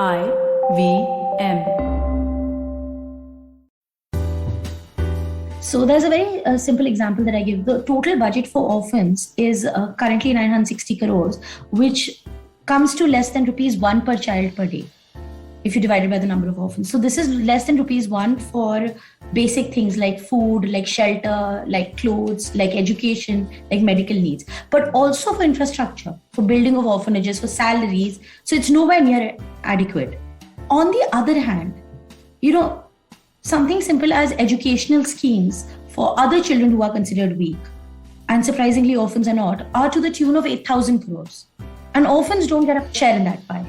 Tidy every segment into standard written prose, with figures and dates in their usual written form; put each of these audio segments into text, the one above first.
IVM. So there's a very simple example that I give. The total budget for orphans is currently 960 crores, which comes to less than rupees 1 per child per day, if you divide it by the number of orphans. So this is less than rupees 1 for basic things like food, like shelter, like clothes, like education, like medical needs, but also for infrastructure, for building of orphanages, for salaries. So it's nowhere near adequate. On the other hand, something simple as educational schemes for other children who are considered weak, and surprisingly orphans are to the tune of 8,000 crores. And orphans don't get a share in that pie,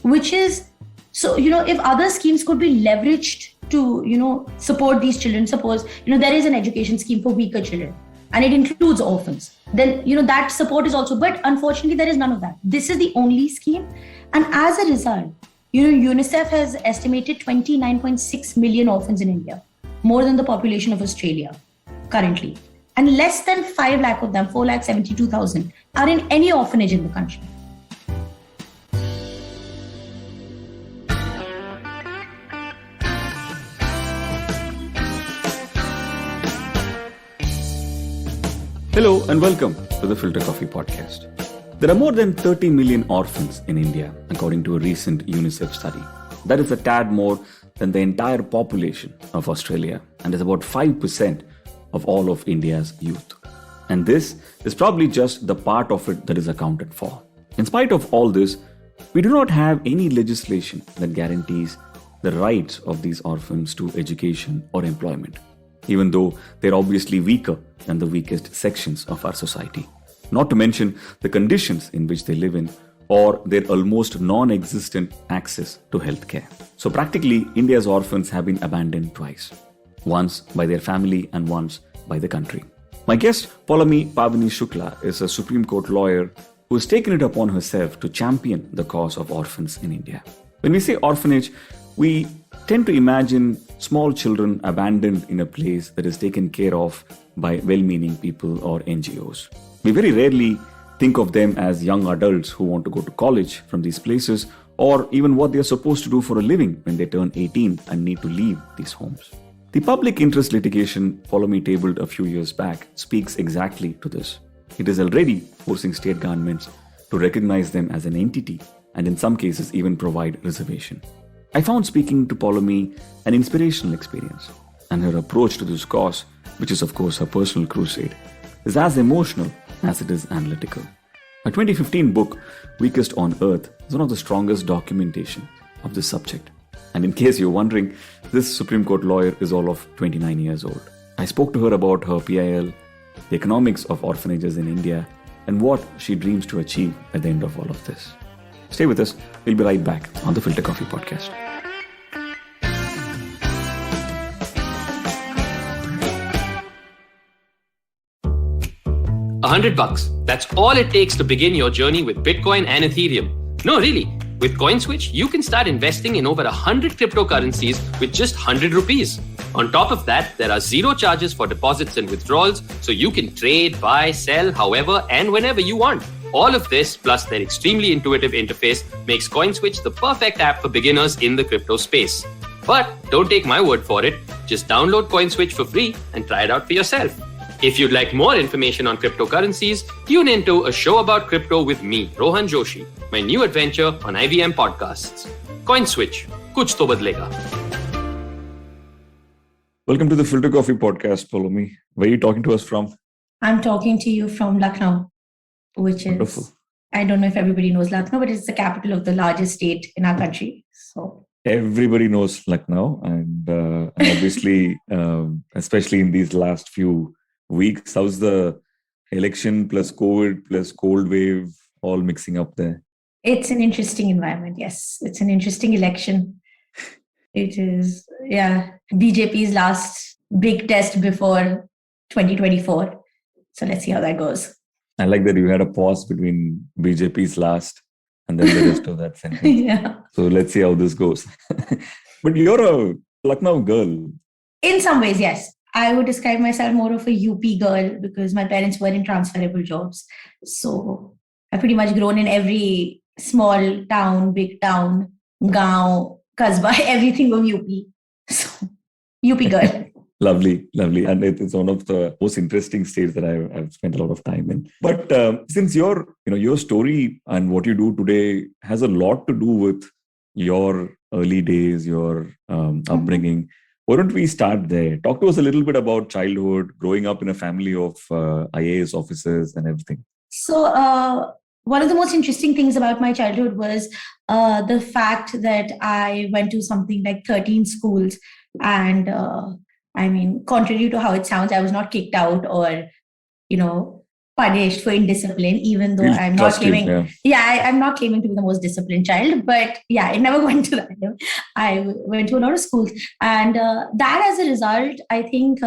which is, so, if other schemes could be leveraged to, support these children, suppose, there is an education scheme for weaker children and it includes orphans, then, that support is also, but unfortunately there is none of that. This is the only scheme. And as a result, UNICEF has estimated 29.6 million orphans in India, more than the population of Australia currently. And less than 5 lakh of them, 4,72,000, are in any orphanage in the country. Hello and welcome to the Filter Koffee podcast. There are more than 30 million orphans in India, according to a recent UNICEF study. That is a tad more than the entire population of Australia and is about 5% of all of India's youth. And this is probably just the part of it that is accounted for. In spite of all this, we do not have any legislation that guarantees the rights of these orphans to education or employment, even though they're obviously weaker than the weakest sections of our society. Not to mention the conditions in which they live in or their almost non-existent access to healthcare. So practically, India's orphans have been abandoned twice. Once by their family and once by the country. My guest, Poulomi Pavini Shukla, is a Supreme Court lawyer who has taken it upon herself to champion the cause of orphans in India. When we say orphanage, we tend to imagine small children abandoned in a place that is taken care of by well-meaning people or NGOs. We very rarely think of them as young adults who want to go to college from these places, or even what they are supposed to do for a living when they turn 18 and need to leave these homes. The public interest litigation Poulomi tabled a few years back speaks exactly to this. It is already forcing state governments to recognize them as an entity and in some cases even provide reservation. I found speaking to Poulomi an inspirational experience, and her approach to this cause, which is of course her personal crusade, is as emotional as it is analytical. Her 2015 book, Weakest on Earth, is one of the strongest documentation of this subject. And in case you're wondering, this Supreme Court lawyer is all of 29 years old. I spoke to her about her PIL, the economics of orphanages in India, and what she dreams to achieve at the end of all of this. Stay with us. We'll be right back on the Filter Koffee podcast. $100. That's all it takes to begin your journey with Bitcoin and Ethereum. No, really. With CoinSwitch, you can start investing in over 100 cryptocurrencies with just 100 rupees. On top of that, there are zero charges for deposits and withdrawals, so you can trade, buy, sell, however and whenever you want. All of this, plus their extremely intuitive interface, makes CoinSwitch the perfect app for beginners in the crypto space. But don't take my word for it. Just download CoinSwitch for free and try it out for yourself. If you'd like more information on cryptocurrencies, tune into a show about crypto with me, Rohan Joshi, my new adventure on IVM podcasts. CoinSwitch, kuch to badlega. Welcome to the Filter Koffee podcast, Poulomi. Where are you talking to us from? I'm talking to you from Lucknow, which is, wonderful. I don't know if everybody knows Lucknow, but it's the capital of the largest state in our country. So everybody knows Lucknow, and obviously, especially in these last few weeks, how's the election plus COVID plus cold wave all mixing up there? It's an interesting environment. Yes, it's an interesting election. It is, BJP's last big test before 2024. So let's see how that goes. I like that you had a pause between BJP's last and then the rest of that sentence. Yeah. So let's see how this goes. But you're a Lucknow girl. In some ways, yes. I would describe myself more of a UP girl because my parents were in transferable jobs. So I've pretty much grown in every small town, big town, gaon, kasbah, everything of UP. So, UP girl. Lovely, lovely. And it's one of the most interesting states that I've spent a lot of time in. But since your story and what you do today has a lot to do with your early days, your upbringing, why don't we start there? Talk to us a little bit about childhood, growing up in a family of IAS officers and everything. So, one of the most interesting things about my childhood was the fact that I went to something like 13 schools. And contrary to how it sounds, I was not kicked out or, punished for indiscipline, even though We'll I'm not trust you, claiming, I'm not claiming to be the most disciplined child, but yeah, it never went to that. I went to a lot of schools. And that as a result, I think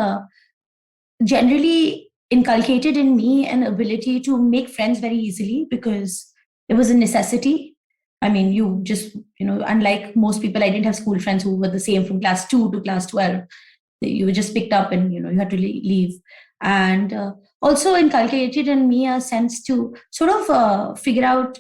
generally inculcated in me an ability to make friends very easily because it was a necessity. I mean, you just, unlike most people, I didn't have school friends who were the same from class 2 to class 12. You were just picked up and, you had to leave. And also inculcated in me a sense to sort of figure out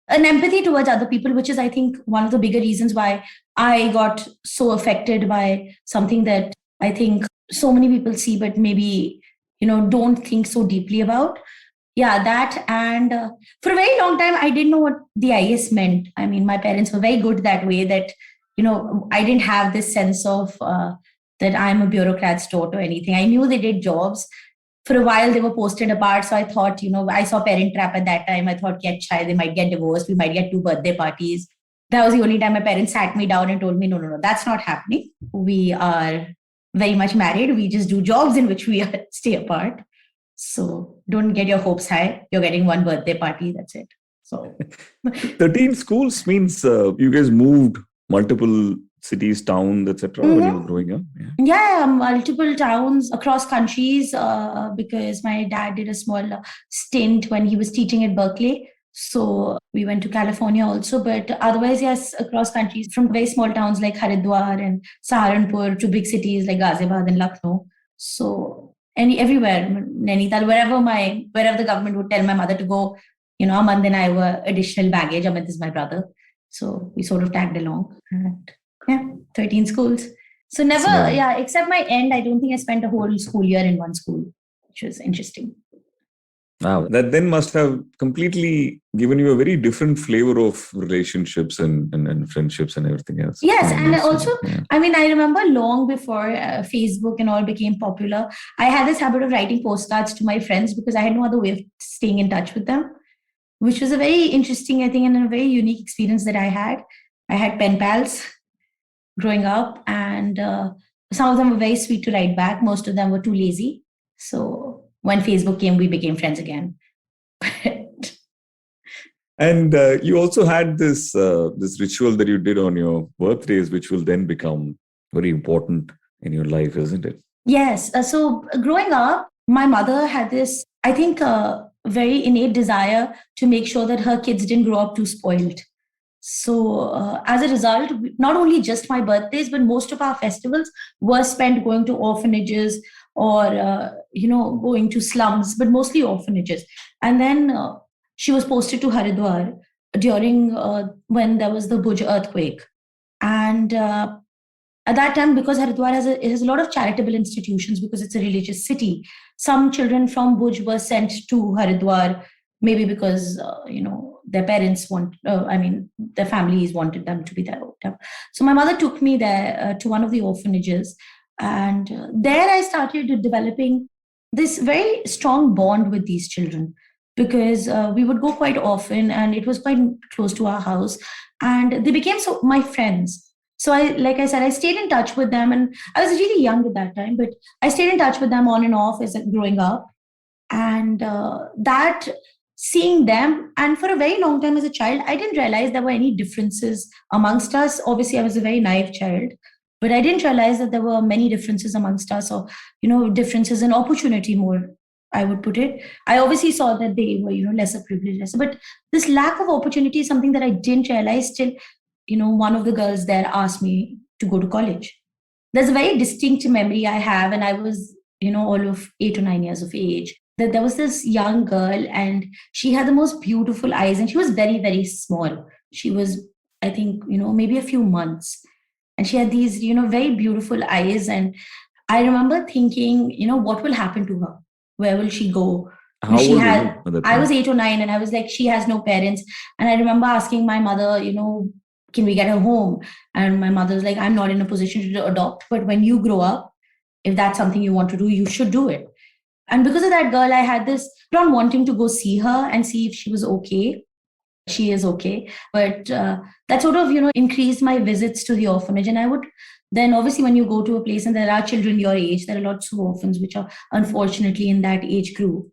an empathy towards other people, which is, I think, one of the bigger reasons why I got so affected by something that I think so many people see, but maybe, don't think so deeply about. Yeah, that. And for a very long time, I didn't know what the IS meant. I mean, my parents were very good that way that, I didn't have this sense of that I'm a bureaucrat's daughter or anything. I knew they did jobs. For a while, they were posted apart. So I thought, I saw Parent Trap at that time. I thought, they might get divorced. We might get 2 birthday parties. That was the only time my parents sat me down and told me, no, that's not happening. We are very much married. We just do jobs in which we stay apart. So don't get your hopes high. You're getting 1 birthday party. That's it. So 13 schools means you guys moved multiple cities, towns, etc. When you were growing up. Yeah, multiple towns across countries because my dad did a small stint when he was teaching at Berkeley. So we went to California also, but otherwise, yes, across countries from very small towns like Haridwar and Saharanpur to big cities like Ghaziabad and Lucknow. So everywhere, Nainital, wherever the government would tell my mother to go, Amand and I were additional baggage. Amit is my brother. So we sort of tagged along. And 13 schools. So never, except my end, I don't think I spent a whole school year in one school, which was interesting. Wow, that then must have completely given you a very different flavor of relationships and friendships and everything else. Yes, and also, I remember long before Facebook and all became popular, I had this habit of writing postcards to my friends because I had no other way of staying in touch with them, which was a very interesting, I think, and a very unique experience that I had. I had pen pals growing up, and some of them were very sweet to write back. Most of them were too lazy. So when Facebook came, we became friends again. And you also had this ritual that you did on your birthdays, which will then become very important in your life, isn't it? Yes. So growing up, my mother had this, I think, very innate desire to make sure that her kids didn't grow up too spoiled. So as a result, not only just my birthdays, but most of our festivals were spent going to orphanages or, going to slums, but mostly orphanages. And then she was posted to Haridwar during when there was the Bhuj earthquake. And at that time, because Haridwar has a lot of charitable institutions because it's a religious city, some children from Bhuj were sent to Haridwar, maybe because, their parents their families wanted them to be there. So my mother took me there to one of the orphanages. And there I started developing this very strong bond with these children because we would go quite often and it was quite close to our house. And they became my friends. So like I said, I stayed in touch with them, and I was really young at that time, but I stayed in touch with them on and off as growing up. And that seeing them, and for a very long time as a child, I didn't realize there were any differences amongst us. Obviously, I was a very naive child, but I didn't realize that there were many differences amongst us, or, differences in opportunity more, I would put it. I obviously saw that they were, lesser privileged, but this lack of opportunity is something that I didn't realize till, one of the girls there asked me to go to college. There's a very distinct memory I have, and I was, all of 8 or 9 years of age, that there was this young girl and she had the most beautiful eyes, and she was very, very small. She was I think, maybe a few months. And she had these, very beautiful eyes. And I remember thinking, what will happen to her? Where will she go? How She old were had, you at that I was point? 8 or 9, and I was like, she has no parents. And I remember asking my mother, can we get her home? And my mother was like, I'm not in a position to adopt, but when you grow up, if that's something you want to do, you should do it. And because of that girl, I had this on wanting to go see her and see if she was okay. She is okay. But that sort of, increased my visits to the orphanage. And I would then, obviously, when you go to a place and there are children your age, there are lots of orphans which are unfortunately in that age group.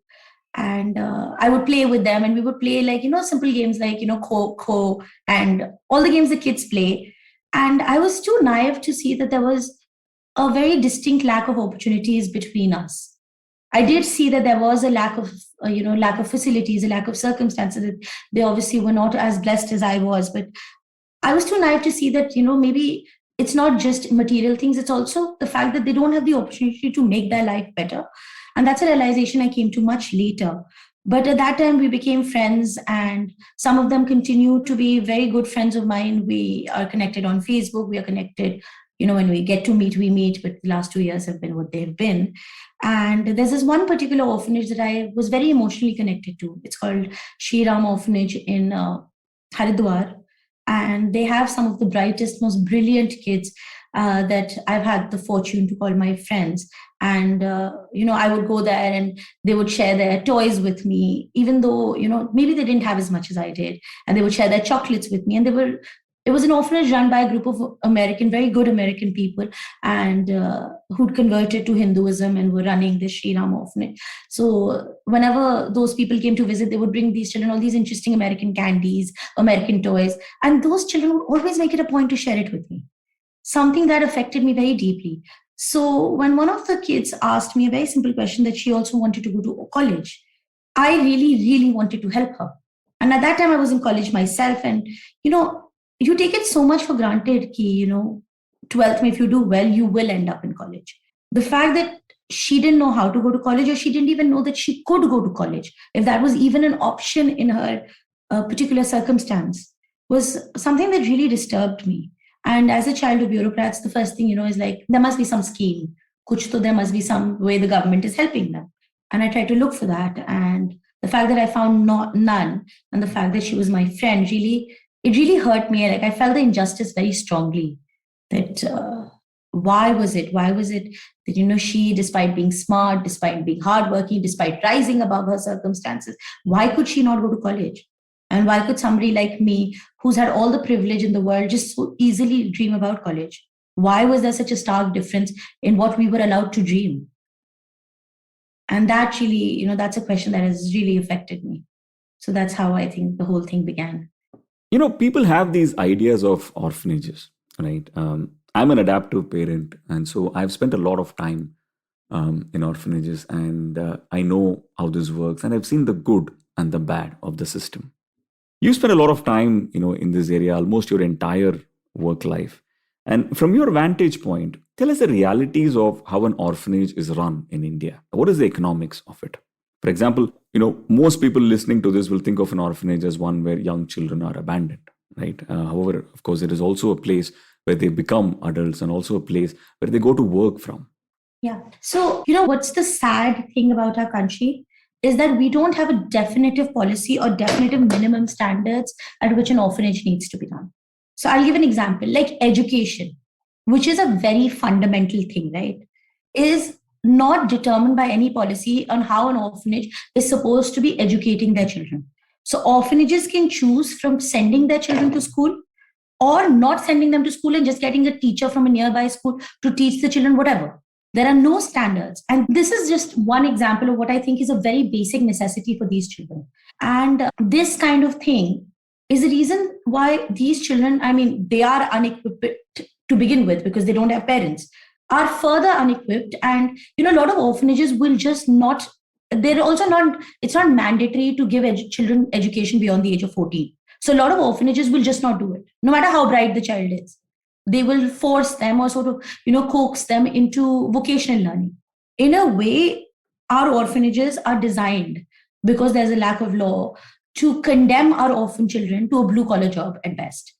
And I would play with them, and we would play like, simple games like, Kho and all the games the kids play. And I was too naive to see that there was a very distinct lack of opportunities between us. I did see that there was a lack of, lack of facilities, a lack of circumstances. They obviously were not as blessed as I was, but I was too naive to see that, maybe it's not just material things, it's also the fact that they don't have the opportunity to make their life better. And that's a realization I came to much later. But at that time, we became friends, and some of them continue to be very good friends of mine. We are connected on Facebook, we are connected. When we get to meet, we meet, but the last 2 years have been what they've been. And there's this one particular orphanage that I was very emotionally connected to. It's called Shri Ram Orphanage in Haridwar, and they have some of the brightest, most brilliant kids that I've had the fortune to call my friends. And I would go there, and they would share their toys with me, even though maybe they didn't have as much as I did, and they would share their chocolates with me. And it was an orphanage run by a group of very good American people, and who'd converted to Hinduism and were running this Sri Ram orphanage. So whenever those people came to visit, they would bring these children all these interesting American candies, American toys, and those children would always make it a point to share it with me. Something that affected me very deeply. So when one of the kids asked me a very simple question that she also wanted to go to college, I really, really wanted to help her. And at that time, I was in college myself, and you take it so much for granted ki, 12th, if you do well, you will end up in college. The fact that she didn't know how to go to college, or she didn't even know that she could go to college, if that was even an option in her particular circumstance, was something that really disturbed me. And as a child of bureaucrats, the first thing, is like, there must be some scheme. Kuch to there must be some way the government is helping them. And I tried to look for that. And the fact that I found none, and the fact that she was my friend, it really hurt me. Like, I felt the injustice very strongly. That why was it that she, despite being smart, despite being hardworking, despite rising above her circumstances, why could she not go to college? And why could somebody like me, who's had all the privilege in the world, just so easily dream about college? Why was there such a stark difference in what we were allowed to dream? And that really, that's a question that has really affected me. So that's how I think the whole thing began. People have these ideas of orphanages, right? I'm an adoptive parent, and so I've spent a lot of time in orphanages, and I know how this works, and I've seen the good and the bad of the system. You spend a lot of time, in this area, almost your entire work life. And from your vantage point, tell us the realities of how an orphanage is run in India. What is the economics of it? For example, most people listening to this will think of an orphanage as one where young children are abandoned, right? However, of course, it is also a place where they become adults, and also a place where they go to work from. Yeah. So, what's the sad thing about our country is that we don't have a definitive policy or definitive minimum standards at which an orphanage needs to be done. So I'll give an example, like education, which is a very fundamental thing, right? Is not determined by any policy on how an orphanage is supposed to be educating their children. So orphanages can choose from sending their children to school, or not sending them to school and just getting a teacher from a nearby school to teach the children whatever. There are no standards. And this is just one example of what I think is a very basic necessity for these children. And this kind of thing is the reason why these children, they are unequipped to begin with because they don't have parents, are further unequipped. And, a lot of orphanages will just not, they're also not, it's not mandatory to give children education beyond the age of 14. So a lot of orphanages will just not do it, no matter how bright the child is. They will force them or sort of, coax them into vocational learning. In a way, our orphanages are designed, because there's a lack of law, to condemn our orphan children to a blue collar job at best.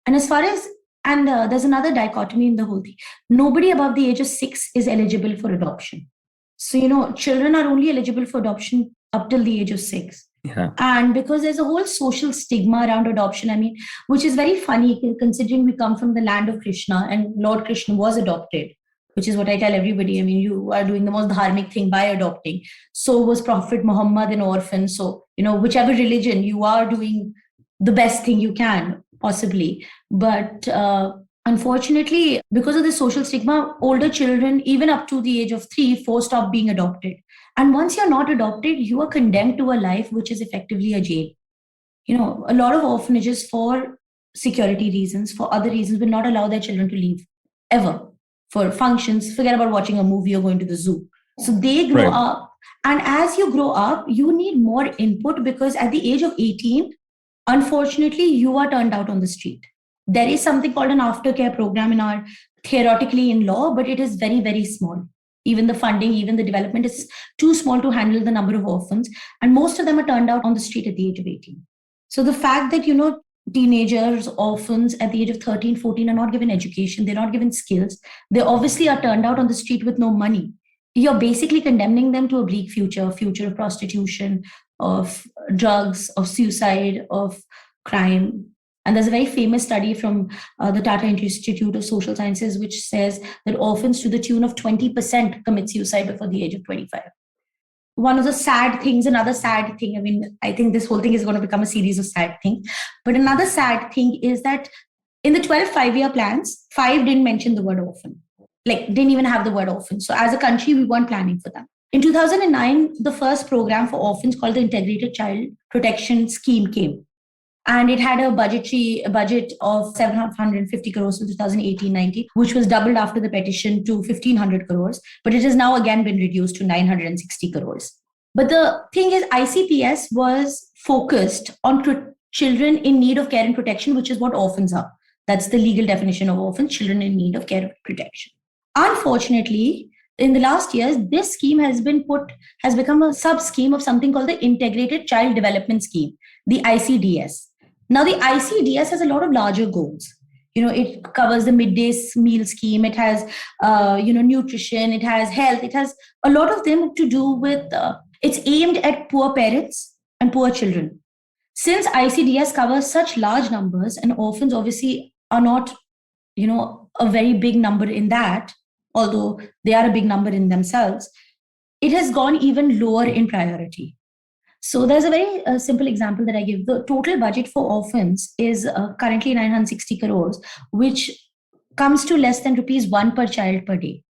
And there's another dichotomy in the whole thing. Nobody above the age of 6 is eligible for adoption. So, children are only eligible for adoption up till the age of 6. Yeah. And because there's a whole social stigma around adoption, which is very funny considering we come from the land of Krishna and Lord Krishna was adopted, which is what I tell everybody. You are doing the most dharmic thing by adopting. So was Prophet Muhammad in Orphans. So, whichever religion, you are doing the best thing you can, possibly. But unfortunately, because of the social stigma, older children, even up to the age of 3, 4, stop being adopted. And once you're not adopted, you are condemned to a life which is effectively a jail. A lot of orphanages, for security reasons, for other reasons, will not allow their children to leave ever. For functions, forget about watching a movie or going to the zoo. So they grow up. And as you grow up, you need more input because at the age of 18, unfortunately, you are turned out on the street. There is something called an aftercare program theoretically in law, but it is very, very small. Even the funding, even the development is too small to handle the number of orphans. And most of them are turned out on the street at the age of 18. So the fact that, teenagers, orphans at the age of 13, 14 are not given education, they're not given skills, they obviously are turned out on the street with no money. You're basically condemning them to a bleak future of prostitution, of drugs, of suicide, of crime. And there's a very famous study from the Tata Institute of Social Sciences, which says that orphans to the tune of 20% commit suicide before the age of 25. One of the sad things, another sad thing, I think this whole thing is going to become a series of sad things. But another sad thing is that in the 12 5-year plans, 5 didn't mention the word orphan. Didn't even have the word orphan. So as a country, we weren't planning for that. In 2009, the first program for orphans called the Integrated Child Protection Scheme came. And it had a budget of 750 crores in 2018-19, which was doubled after the petition to 1,500 crores. But it has now again been reduced to 960 crores. But the thing is, ICPS was focused on children in need of care and protection, which is what orphans are. That's the legal definition of orphans, children in need of care and protection. Unfortunately, in the last years, this scheme has become a sub-scheme of something called the Integrated Child Development Scheme, the ICDS. Now, the ICDS has a lot of larger goals. It covers the midday meal scheme. It has, nutrition. It has health. It has a lot of them to do with, it's aimed at poor parents and poor children. Since ICDS covers such large numbers and orphans obviously are not, a very big number in that, although they are a big number in themselves, it has gone even lower in priority. So there's a very simple example that I give. The total budget for orphans is currently 960 crores, which comes to less than rupees 1 per child per day,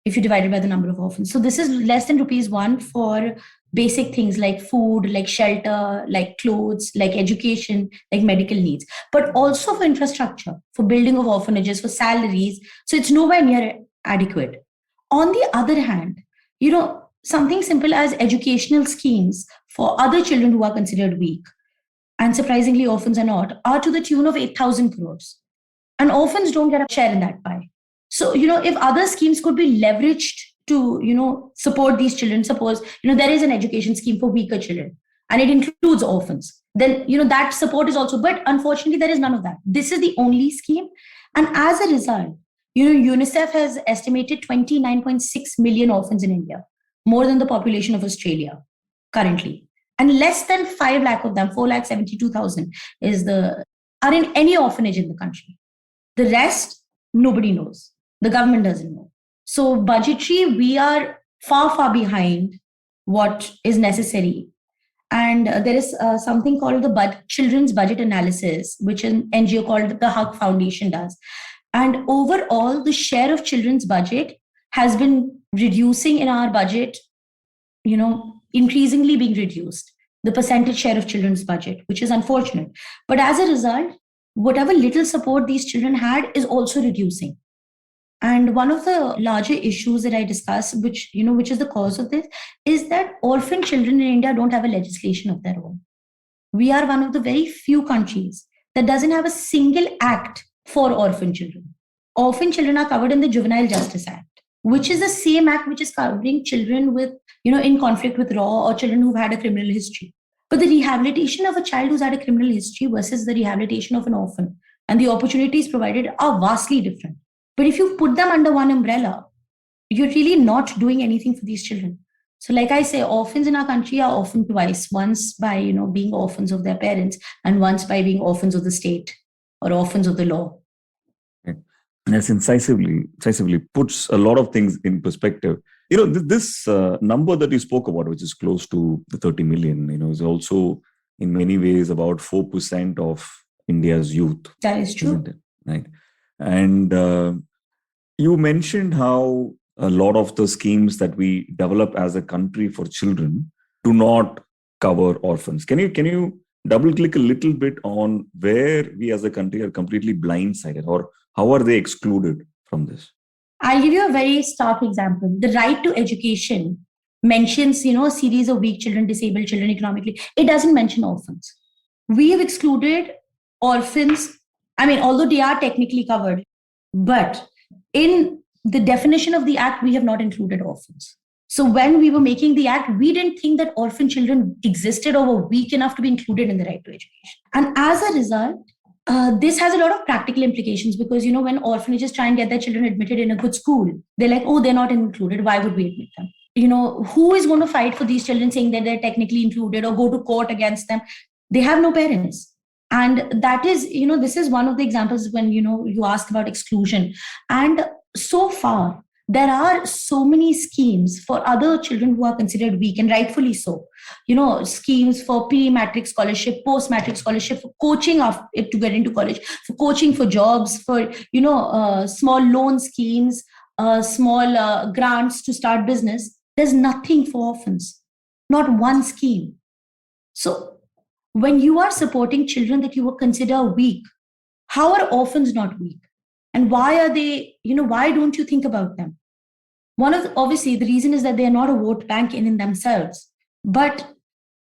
if you divide it by the number of orphans. So this is less than rupees 1 for basic things like food, like shelter, like clothes, like education, like medical needs, but also for infrastructure, for building of orphanages, for salaries. So it's nowhere near adequate. On the other hand, something simple as educational schemes for other children who are considered weak, and surprisingly orphans are to the tune of 8,000 crores. And orphans don't get a share in that pie. So, if other schemes could be leveraged to, support these children, suppose, there is an education scheme for weaker children and it includes orphans, then, that support is also, but unfortunately there is none of that. This is the only scheme. And as a result, UNICEF has estimated 29.6 million orphans in India, more than the population of Australia currently. And less than 5 lakh of them, 4,72,000 are in any orphanage in the country. The rest, nobody knows. The government doesn't know. So budgetary, we are far, far behind what is necessary. And there is something called the Children's Budget Analysis, which an NGO called the Hug Foundation does. And overall, the share of children's budget has been reducing in our budget, increasingly being reduced, the percentage share of children's budget, which is unfortunate. But as a result, whatever little support these children had is also reducing. And one of the larger issues that I discussed, which is the cause of this, is that orphan children in India don't have a legislation of their own. We are one of the very few countries that doesn't have a single act for orphan children. Orphan children are covered in the Juvenile Justice Act, which is the same act which is covering children with, in conflict with law or children who've had a criminal history. But the rehabilitation of a child who's had a criminal history versus the rehabilitation of an orphan, and the opportunities provided are vastly different. But if you put them under one umbrella, you're really not doing anything for these children. So, like I say, orphans in our country are orphaned twice: once by being orphans of their parents, and once by being orphans of the state or orphans of the law. Okay. Yes, incisively puts a lot of things in perspective. This number that you spoke about, which is close to the 30 million, is also in many ways about 4% of India's youth. That is true. Isn't it? Right. And you mentioned how a lot of the schemes that we develop as a country for children do not cover orphans. Can you double click a little bit on where we as a country are completely blindsided, or how are they excluded from this? I'll give you a very stark example. The right to education mentions, a series of weak children, disabled children economically. It doesn't mention orphans. We have excluded orphans. I mean, although they are technically covered, but in the definition of the act, we have not included orphans. So when we were making the act, we didn't think that orphan children existed or were weak enough to be included in the right to education. And as a result, this has a lot of practical implications because, when orphanages try and get their children admitted in a good school, they're like, oh, they're not included. Why would we admit them? Who is going to fight for these children saying that they're technically included or go to court against them? They have no parents. And that is, this is one of the examples when, you ask about exclusion. And so far, there are so many schemes for other children who are considered weak, and rightfully so. Schemes for pre-matric scholarship, post-matric scholarship, for coaching to get into college, for coaching for jobs, for, small loan schemes, small grants to start business. There's nothing for orphans, not one scheme. So when you are supporting children that you would consider weak, how are orphans not weak? And why are they, why don't you think about them? Obviously, the reason is that they are not a vote bank in themselves. But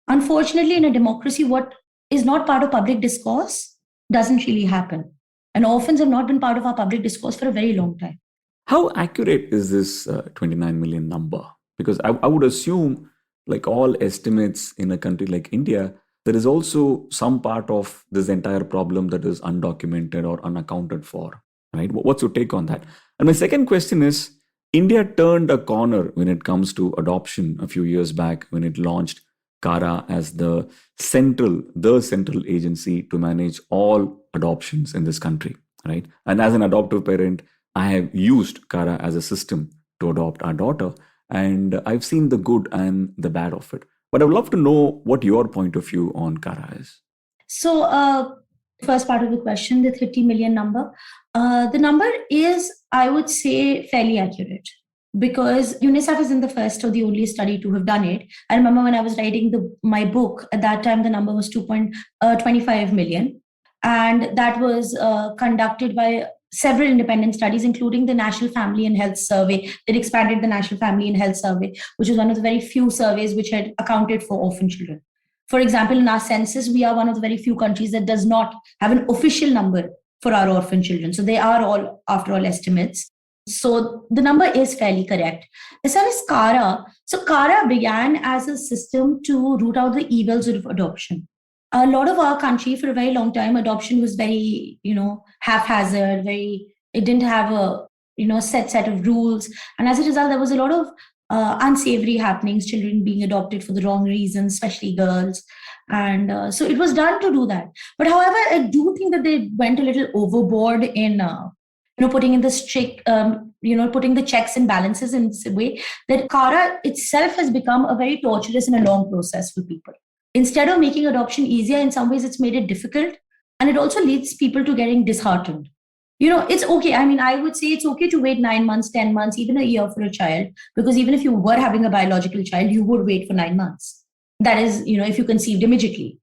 unfortunately, in a democracy, what is not part of public discourse doesn't really happen. And orphans have not been part of our public discourse for a very long time. How accurate is this 29 million number? Because I would assume, like all estimates in a country like India, there is also some part of this entire problem that is undocumented or unaccounted for, right? What's your take on that? And my second question is, India turned a corner when it comes to adoption a few years back when it launched CARA as the central agency to manage all adoptions in this country, right? And as an adoptive parent, I have used CARA as a system to adopt our daughter, and I've seen the good and the bad of it. But I would love to know what your point of view on CARA is. So, first part of the question, the 30 million number. The number is, I would say, fairly accurate because UNICEF isn't the first or the only study to have done it. I remember when I was writing my book, at that time, the number was 2.25 million. And that was conducted by several independent studies, including the National Family and Health Survey that expanded the National Family and Health Survey, which is one of the very few surveys which had accounted for orphan children. For example, in our census, we are one of the very few countries that does not have an official number for our orphan children. So they are all, after all, estimates. So the number is fairly correct. As far as CARA, so CARA began as a system to root out the evils of adoption. A lot of our country, for a very long time, adoption was very, haphazard, it didn't have a, set of rules. And as a result, there was a lot of unsavory happenings, children being adopted for the wrong reasons, especially girls. And so it was done to do that. But however, I do think that they went a little overboard in, putting in the strict, putting the checks and balances in a way that CARA itself has become a very torturous and a long process for people. Instead of making adoption easier, in some ways, it's made it difficult. And it also leads people to getting disheartened. It's okay. I mean, I would say it's okay to wait 9 months, 10 months, even a year for a child, because even if you were having a biological child, you would wait for 9 months. That is, if you conceived immediately.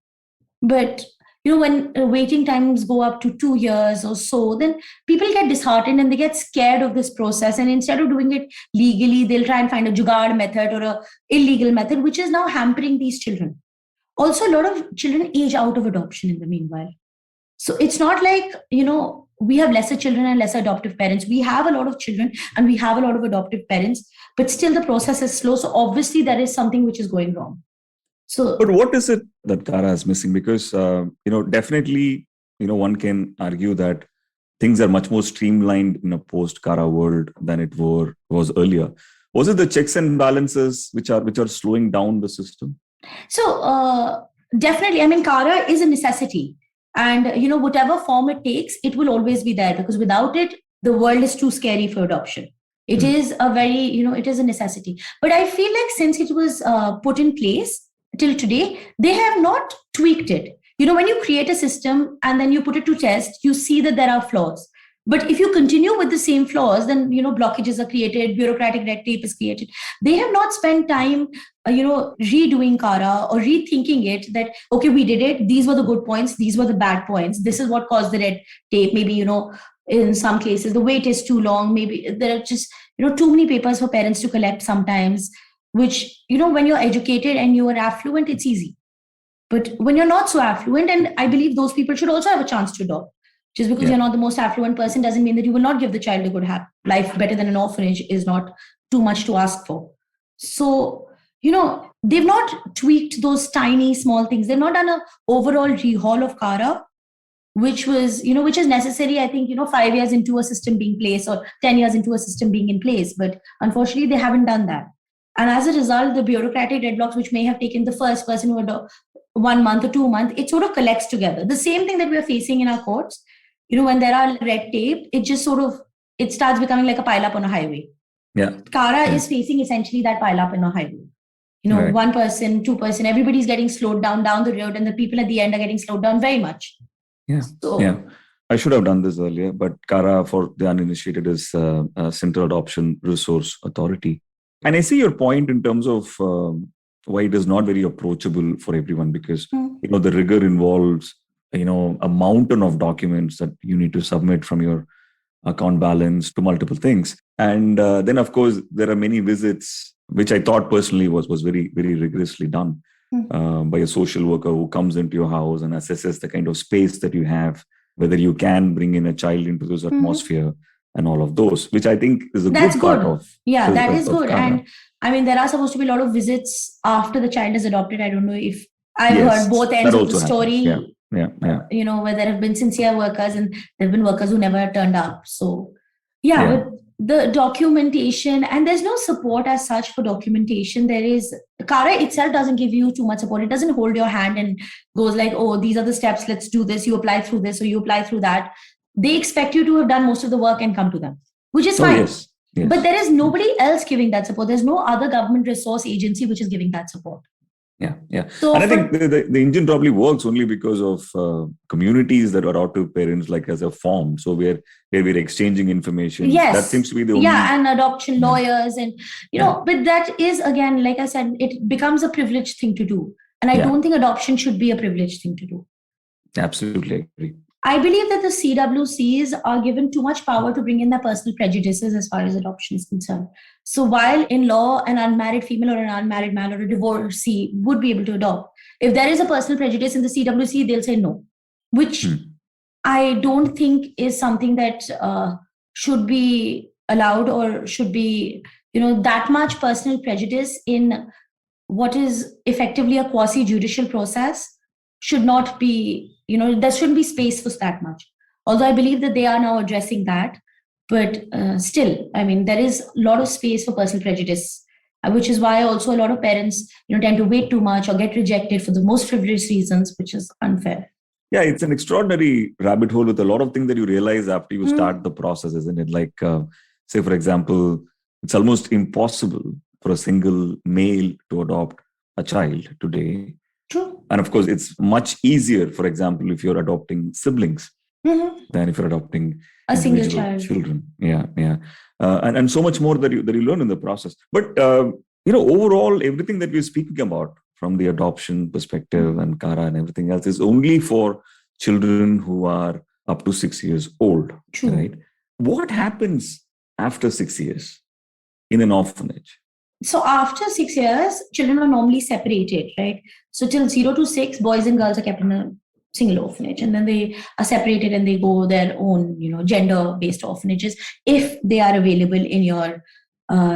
But, when waiting times go up to 2 years or so, then people get disheartened and they get scared of this process. And instead of doing it legally, they'll try and find a jugaad method or a illegal method, which is now hampering these children. Also, a lot of children age out of adoption in the meanwhile. So it's not like, we have lesser children and lesser adoptive parents. We have a lot of children and we have a lot of adoptive parents, but still the process is slow. So obviously there is something which is going wrong. But what is it that CARA is missing? Because, definitely one can argue that things are much more streamlined in a post-Kara world than it was earlier. Was it the checks and balances which are slowing down the system? So definitely, I mean, Kara is a necessity. And, whatever form it takes, it will always be there, because without it, the world is too scary for adoption. It is a very, it is a necessity. But I feel like since it was put in place till today, they have not tweaked it. When you create a system and then you put it to test, you see that there are flaws. But if you continue with the same flaws, then, blockages are created, bureaucratic red tape is created. They have not spent time, redoing Kara or rethinking it that, okay, we did it. These were the good points. These were the bad points. This is what caused the red tape. Maybe, in some cases, the wait is too long. Maybe there are just, too many papers for parents to collect sometimes, which, when you're educated and you are affluent, it's easy. But when you're not so affluent, and I believe those people should also have a chance to adopt. Just because you're not the most affluent person doesn't mean that you will not give the child a good life. Better than an orphanage is not too much to ask for. So, they've not tweaked those tiny, small things. They've not done an overall rehaul of Kara, which was, which is necessary, I think, 5 years into a system being placed or 10 years into a system being in place. But unfortunately, they haven't done that. And as a result, the bureaucratic deadlocks, which may have taken the first person who adopted 1 month or 2 months, it sort of collects together. The same thing that we're facing in our courts. When there are red tape, it just it starts becoming like a pile up on a highway. Yeah. Kara is facing essentially that pile up in a highway. Right. 1 person, 2 person, everybody's getting slowed down the road, and the people at the end are getting slowed down very much. Yeah. So, I should have done this earlier, but Kara, for the uninitiated, is Central Adoption Resource Authority. And I see your point in terms of why it is not very approachable for everyone, because, the rigor involves, a mountain of documents that you need to submit, from your account balance to multiple things. And then, of course, there are many visits, which I thought personally was very, very rigorously done by a social worker who comes into your house and assesses the kind of space that you have, whether you can bring in a child into this atmosphere and all of those, which I think is a good part of. Yeah, that is good. Kara. And I mean, there are supposed to be a lot of visits after the child is adopted. I don't know if I've heard both ends of the story. Happens. Yeah. Where there have been sincere workers and there have been workers who never turned up. So, with the documentation, and there's no support as such for documentation. Kara itself doesn't give you too much support. It doesn't hold your hand and goes like, oh, these are the steps, let's do this. You apply through this or you apply through that. They expect you to have done most of the work and come to them, which is fine. Yes. But there is nobody else giving that support. There's no other government resource agency which is giving that support. Yeah. So and I think the engine probably works only because of communities that are adoptive parents, like as a form. So where we're exchanging information. Yes. That seems to be the only. Yeah, and adoption lawyers. And, but that is, again, like I said, it becomes a privileged thing to do. And I don't think adoption should be a privileged thing to do. Absolutely agree. I believe that the CWCs are given too much power to bring in their personal prejudices as far as adoption is concerned. So while in law, an unmarried female or an unmarried man or a divorcee would be able to adopt, if there is a personal prejudice in the CWC, they'll say no, which I don't think is something that should be allowed, or should be, that much personal prejudice in what is effectively a quasi-judicial process should not be, there shouldn't be space for that much. Although I believe that they are now addressing that. But still, I mean, there is a lot of space for personal prejudice, which is why also a lot of parents, tend to wait too much or get rejected for the most frivolous reasons, which is unfair. Yeah, it's an extraordinary rabbit hole with a lot of things that you realize after you start the process, isn't it? Like, say, for example, it's almost impossible for a single male to adopt a child today. True. And of course, it's much easier, for example, if you're adopting siblings than if you're adopting a single child. Children. Yeah. And so much more that you learn in the process. But, overall, everything that we're speaking about from the adoption perspective and Kara and everything else is only for children who are up to 6 years old. True. Right? What happens after 6 years in an orphanage? So after 6 years, children are normally separated, right? So till 0 to 6, boys and girls are kept in a single orphanage, and then they are separated and they go their own, gender-based orphanages if they are available in your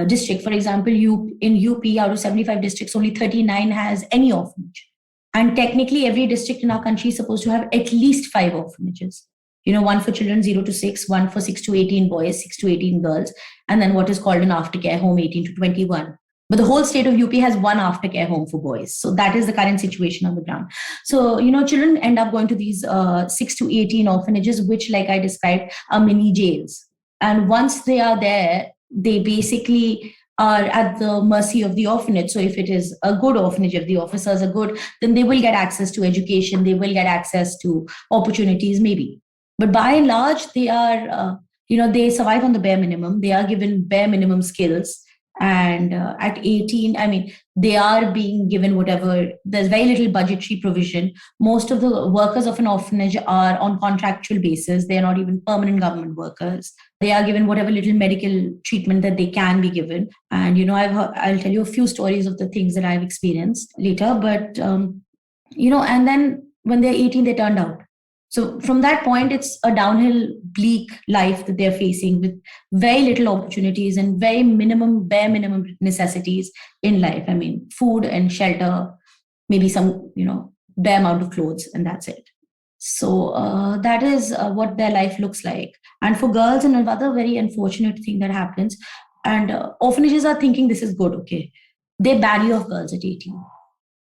district. For example, in UP, out of 75 districts, only 39 has any orphanage. And technically, every district in our country is supposed to have at least 5 orphanages. One for children 0 to 6, one for 6 to 18 boys, 6 to 18 girls, and then what is called an aftercare home 18 to 21. But the whole state of UP has one aftercare home for boys. So that is the current situation on the ground. So, children end up going to these 6 to 18 orphanages, which, like I described, are mini jails. And once they are there, they basically are at the mercy of the orphanage. So if it is a good orphanage, if the officers are good, then they will get access to education, they will get access to opportunities, maybe. But by and large, they are, they survive on the bare minimum. They are given bare minimum skills. And at 18, they are being given whatever, there's very little budgetary provision. Most of the workers of an orphanage are on contractual basis. They are not even permanent government workers. They are given whatever little medical treatment that they can be given. And, I'll tell you a few stories of the things that I've experienced later. But, and then when they're 18, they turned out. So from that point, it's a downhill, bleak life that they're facing with very little opportunities and very bare minimum necessities in life. Food and shelter, maybe some, bare amount of clothes, and that's it. So that is what their life looks like. And for girls, another very unfortunate thing that happens, and orphanages are thinking this is good, okay. They ban you of girls at 18.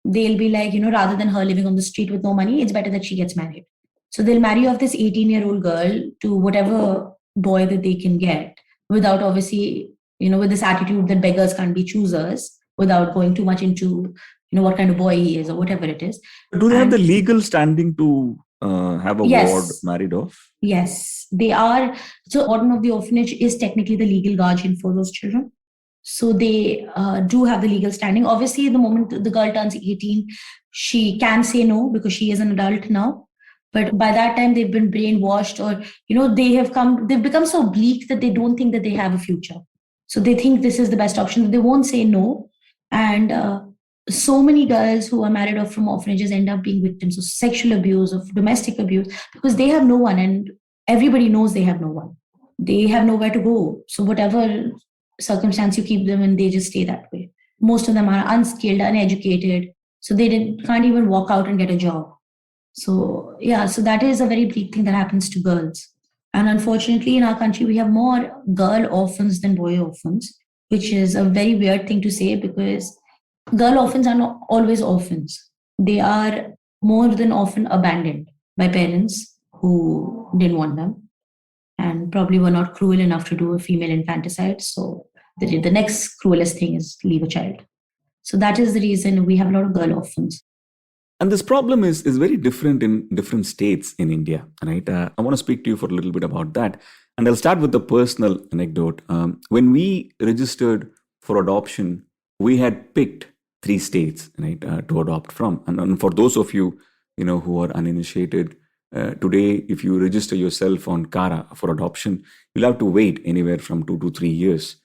They'll be like, rather than her living on the street with no money, it's better that she gets married. So they'll marry off this 18-year-old girl to whatever boy that they can get, without obviously, with this attitude that beggars can't be choosers, without going too much into, what kind of boy he is or whatever it is. Do they have the legal standing to have a ward married off? Yes, they are. So warden of the orphanage is technically the legal guardian for those children. So they do have the legal standing. Obviously, the moment the girl turns 18, she can say no because she is an adult now. But by that time, they've been brainwashed, or, they've become so bleak that they don't think that they have a future. So they think this is the best option. They won't say no. And so many girls who are married off from orphanages end up being victims of sexual abuse, of domestic abuse, because they have no one, and everybody knows they have no one. They have nowhere to go. So whatever circumstance you keep them in, they just stay that way. Most of them are unskilled, uneducated. So they can't even walk out and get a job. So that is a very bleak thing that happens to girls. And unfortunately, in our country, we have more girl orphans than boy orphans, which is a very weird thing to say because girl orphans are not always orphans. They are more than often abandoned by parents who didn't want them and probably were not cruel enough to do a female infanticide. So the next cruelest thing is leave a child. So that is the reason we have a lot of girl orphans. And this problem is very different in different states in India, right? I want to speak to you for a little bit about that. And I'll start with the personal anecdote. When we registered for adoption, we had picked 3 states, right, to adopt from. And for those of you, who are uninitiated, today, if you register yourself on Kara for adoption, you'll have to wait anywhere from 2 to 3 years,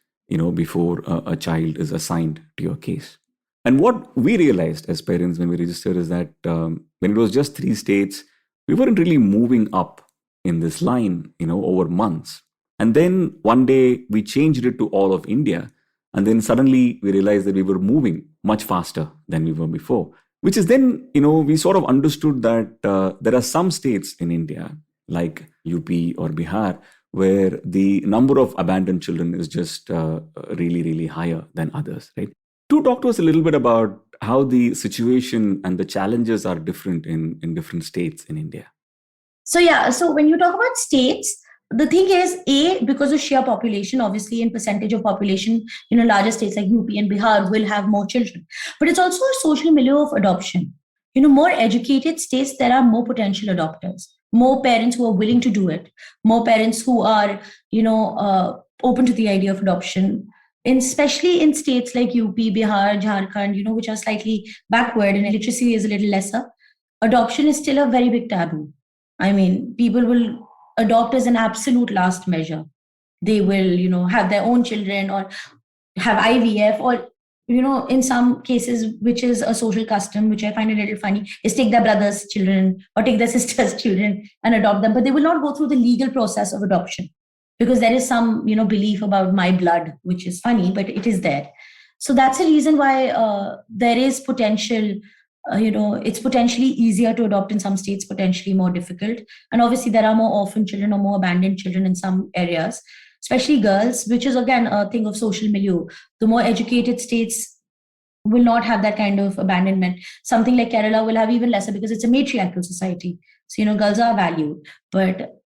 before a child is assigned to your case. And what we realized as parents when we registered is that when it was just 3 states, we weren't really moving up in this line, over months. And then one day we changed it to all of India. And then suddenly we realized that we were moving much faster than we were before, which is then, we sort of understood that there are some states in India like UP or Bihar where the number of abandoned children is just really, really higher than others, right? Do talk to us a little bit about how the situation and the challenges are different in different states in India. So when you talk about states, the thing is, because of sheer population, obviously in percentage of population, larger states like UP and Bihar will have more children. But it's also a social milieu of adoption. More educated states, there are more potential adopters, more parents who are willing to do it, more parents who are, open to the idea of adoption. Especially in states like UP, Bihar, Jharkhand, which are slightly backward and literacy is a little lesser, adoption is still a very big taboo. People will adopt as an absolute last measure. They will, have their own children or have IVF or, in some cases, which is a social custom, which I find a little funny, is take their brother's children or take their sister's children and adopt them. But they will not go through the legal process of adoption. Because there is some, belief about my blood, which is funny, but it is there. So that's a reason why there is potential it's potentially easier to adopt in some states, potentially more difficult. And obviously, there are more orphan children or more abandoned children in some areas, especially girls, which is again a thing of social milieu. The more educated states will not have that kind of abandonment. Something like Kerala will have even lesser because it's a matriarchal society. So, girls are valued. But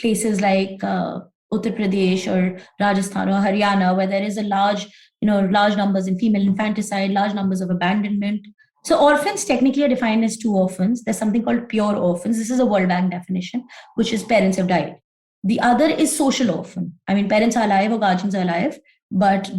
places like Uttar Pradesh or Rajasthan or Haryana, where there is a large numbers in female infanticide, large numbers of abandonment. So orphans technically are defined as two orphans. There's something called pure orphans. This is a World Bank definition, which is parents have died. The other is social orphan. I mean, parents are alive or guardians are alive, but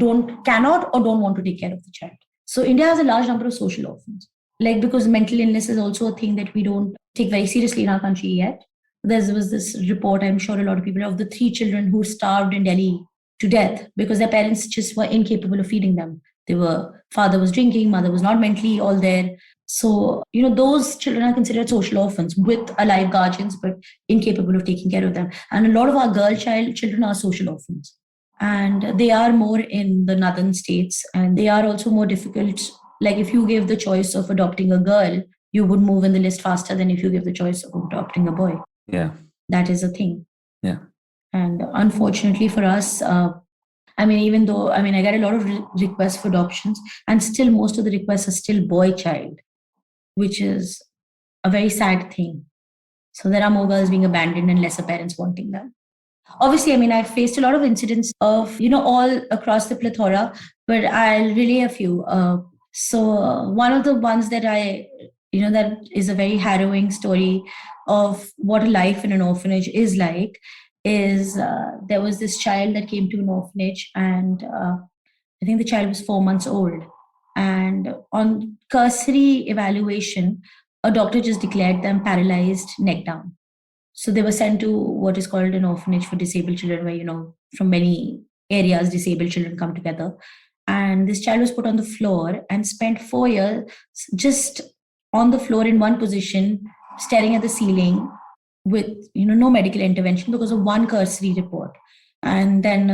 cannot or don't want to take care of the child. So India has a large number of social orphans. Like, because mental illness is also a thing that we don't take very seriously in our country yet. There was this report, I'm sure a lot of people, of the 3 children who starved in Delhi to death because their parents just were incapable of feeding them. Father was drinking, mother was not mentally all there. So, those children are considered social orphans with alive guardians, but incapable of taking care of them. And a lot of our children are social orphans. And they are more in the northern states, and they are also more difficult. Like, if you gave the choice of adopting a girl, you would move in the list faster than if you give the choice of adopting a boy. Yeah. That is a thing. Yeah. And unfortunately for us, even though, I get a lot of requests for adoptions, and still most of the requests are still boy child, which is a very sad thing. So there are more girls being abandoned and lesser parents wanting them. Obviously, I've faced a lot of incidents of, all across the plethora, but I'll relay a few. One of the ones that that is a very harrowing story of what a life in an orphanage is like is there was this child that came to an orphanage, and I think the child was 4 months old. And on cursory evaluation, a doctor just declared them paralyzed, neck down. So they were sent to what is called an orphanage for disabled children, where, from many areas, disabled children come together. And this child was put on the floor and spent 4 years just on the floor in one position, staring at the ceiling with, no medical intervention because of one cursory report. And then,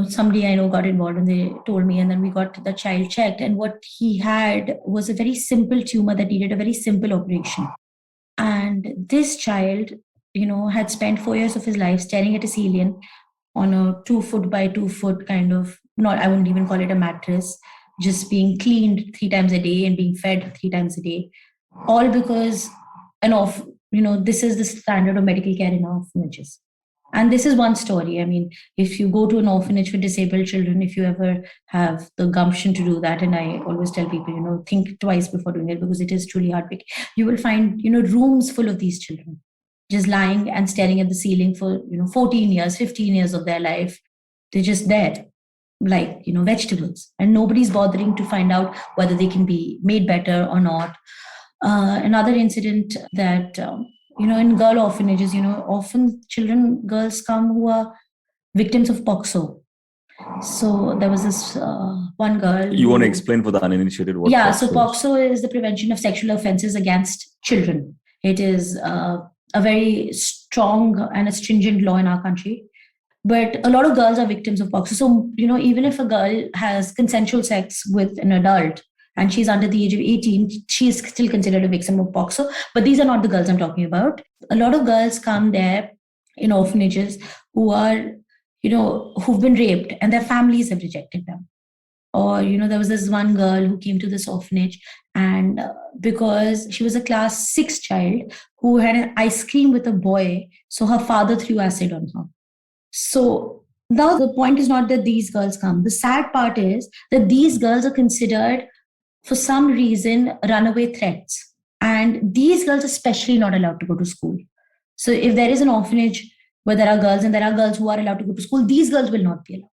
somebody I know got involved and they told me, and then we got the child checked. And what he had was a very simple tumor that needed a very simple operation. And this child, had spent 4 years of his life staring at a ceiling on a 2 foot by 2 foot kind of, I wouldn't even call it a mattress, just being cleaned 3 times a day and being fed 3 times a day, all because this is the standard of medical care in our orphanages. And this is one story. If you go to an orphanage for disabled children, if you ever have the gumption to do that, and I always tell people, think twice before doing it because it is truly heartbreaking. You will find, rooms full of these children just lying and staring at the ceiling for, 14 years, 15 years of their life. They're just there, like, vegetables. And nobody's bothering to find out whether they can be made better or not. Another incident that, in girl orphanages, often girls come who are victims of POXO. So there was this one girl. You want to explain for the uninitiated what POXO is? So POXO is the Prevention of Sexual Offences Against Children. It is a very strong and a stringent law in our country. But a lot of girls are victims of POXO. So, even if a girl has consensual sex with an adult and she's under the age of 18, she is still considered a victim of POXO. But these are not the girls I'm talking about. A lot of girls come there in orphanages who are, who've been raped and their families have rejected them. Or, there was this one girl who came to this orphanage, and because she was a class 6 child who had an ice cream with a boy, so her father threw acid on her. So now the point is not that these girls come. The sad part is that these girls are considered, for some reason, runaway threats. And these girls are especially not allowed to go to school. So if there is an orphanage where there are girls and there are girls who are allowed to go to school, these girls will not be allowed.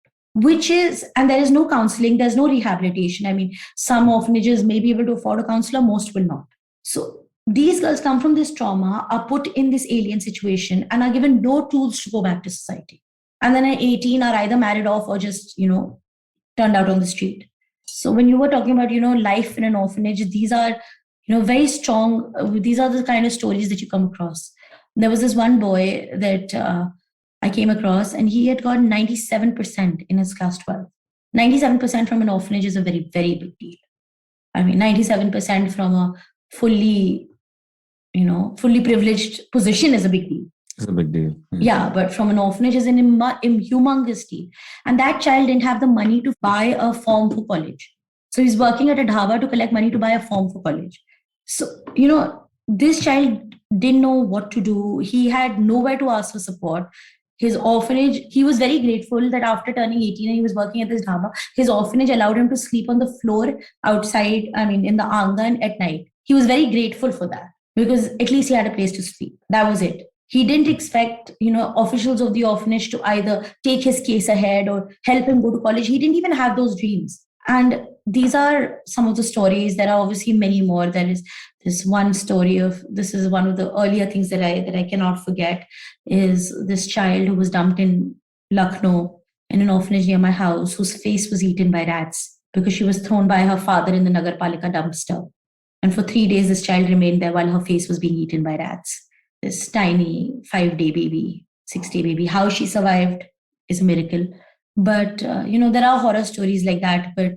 And there is no counseling, there's no rehabilitation. Some orphanages may be able to afford a counselor, most will not. So these girls come from this trauma, are put in this alien situation, and are given no tools to go back to society. And then at 18 are either married off or just, turned out on the street. So when you were talking about, life in an orphanage, these are, very strong. These are the kind of stories that you come across. There was this one boy that I came across, and he had gotten 97% in his class 12. 97% from an orphanage is a very, very big deal. I mean, 97% from a fully, fully privileged position is a big deal. It's a big deal. Yeah, but from an orphanage is an humongous deal. And that child didn't have the money to buy a form for college. So he's working at a dhaba to collect money to buy a form for college. So, this child didn't know what to do. He had nowhere to ask for support. His orphanage, he was very grateful that after turning 18 and he was working at this dhaba, his orphanage allowed him to sleep on the floor outside, I mean, in the angan at night. He was very grateful for that because at least he had a place to sleep. That was it. He didn't expect, officials of the orphanage to either take his case ahead or help him go to college. He didn't even have those dreams. And these are some of the stories. There are obviously many more. There is this one story this is one of the earlier things that I cannot forget, is this child who was dumped in Lucknow in an orphanage near my house, whose face was eaten by rats because she was thrown by her father in the Nagarpalika dumpster. And for 3 days, this child remained there while her face was being eaten by rats. This tiny 5-day baby, 6-day baby. How she survived is a miracle. But, there are horror stories like that, but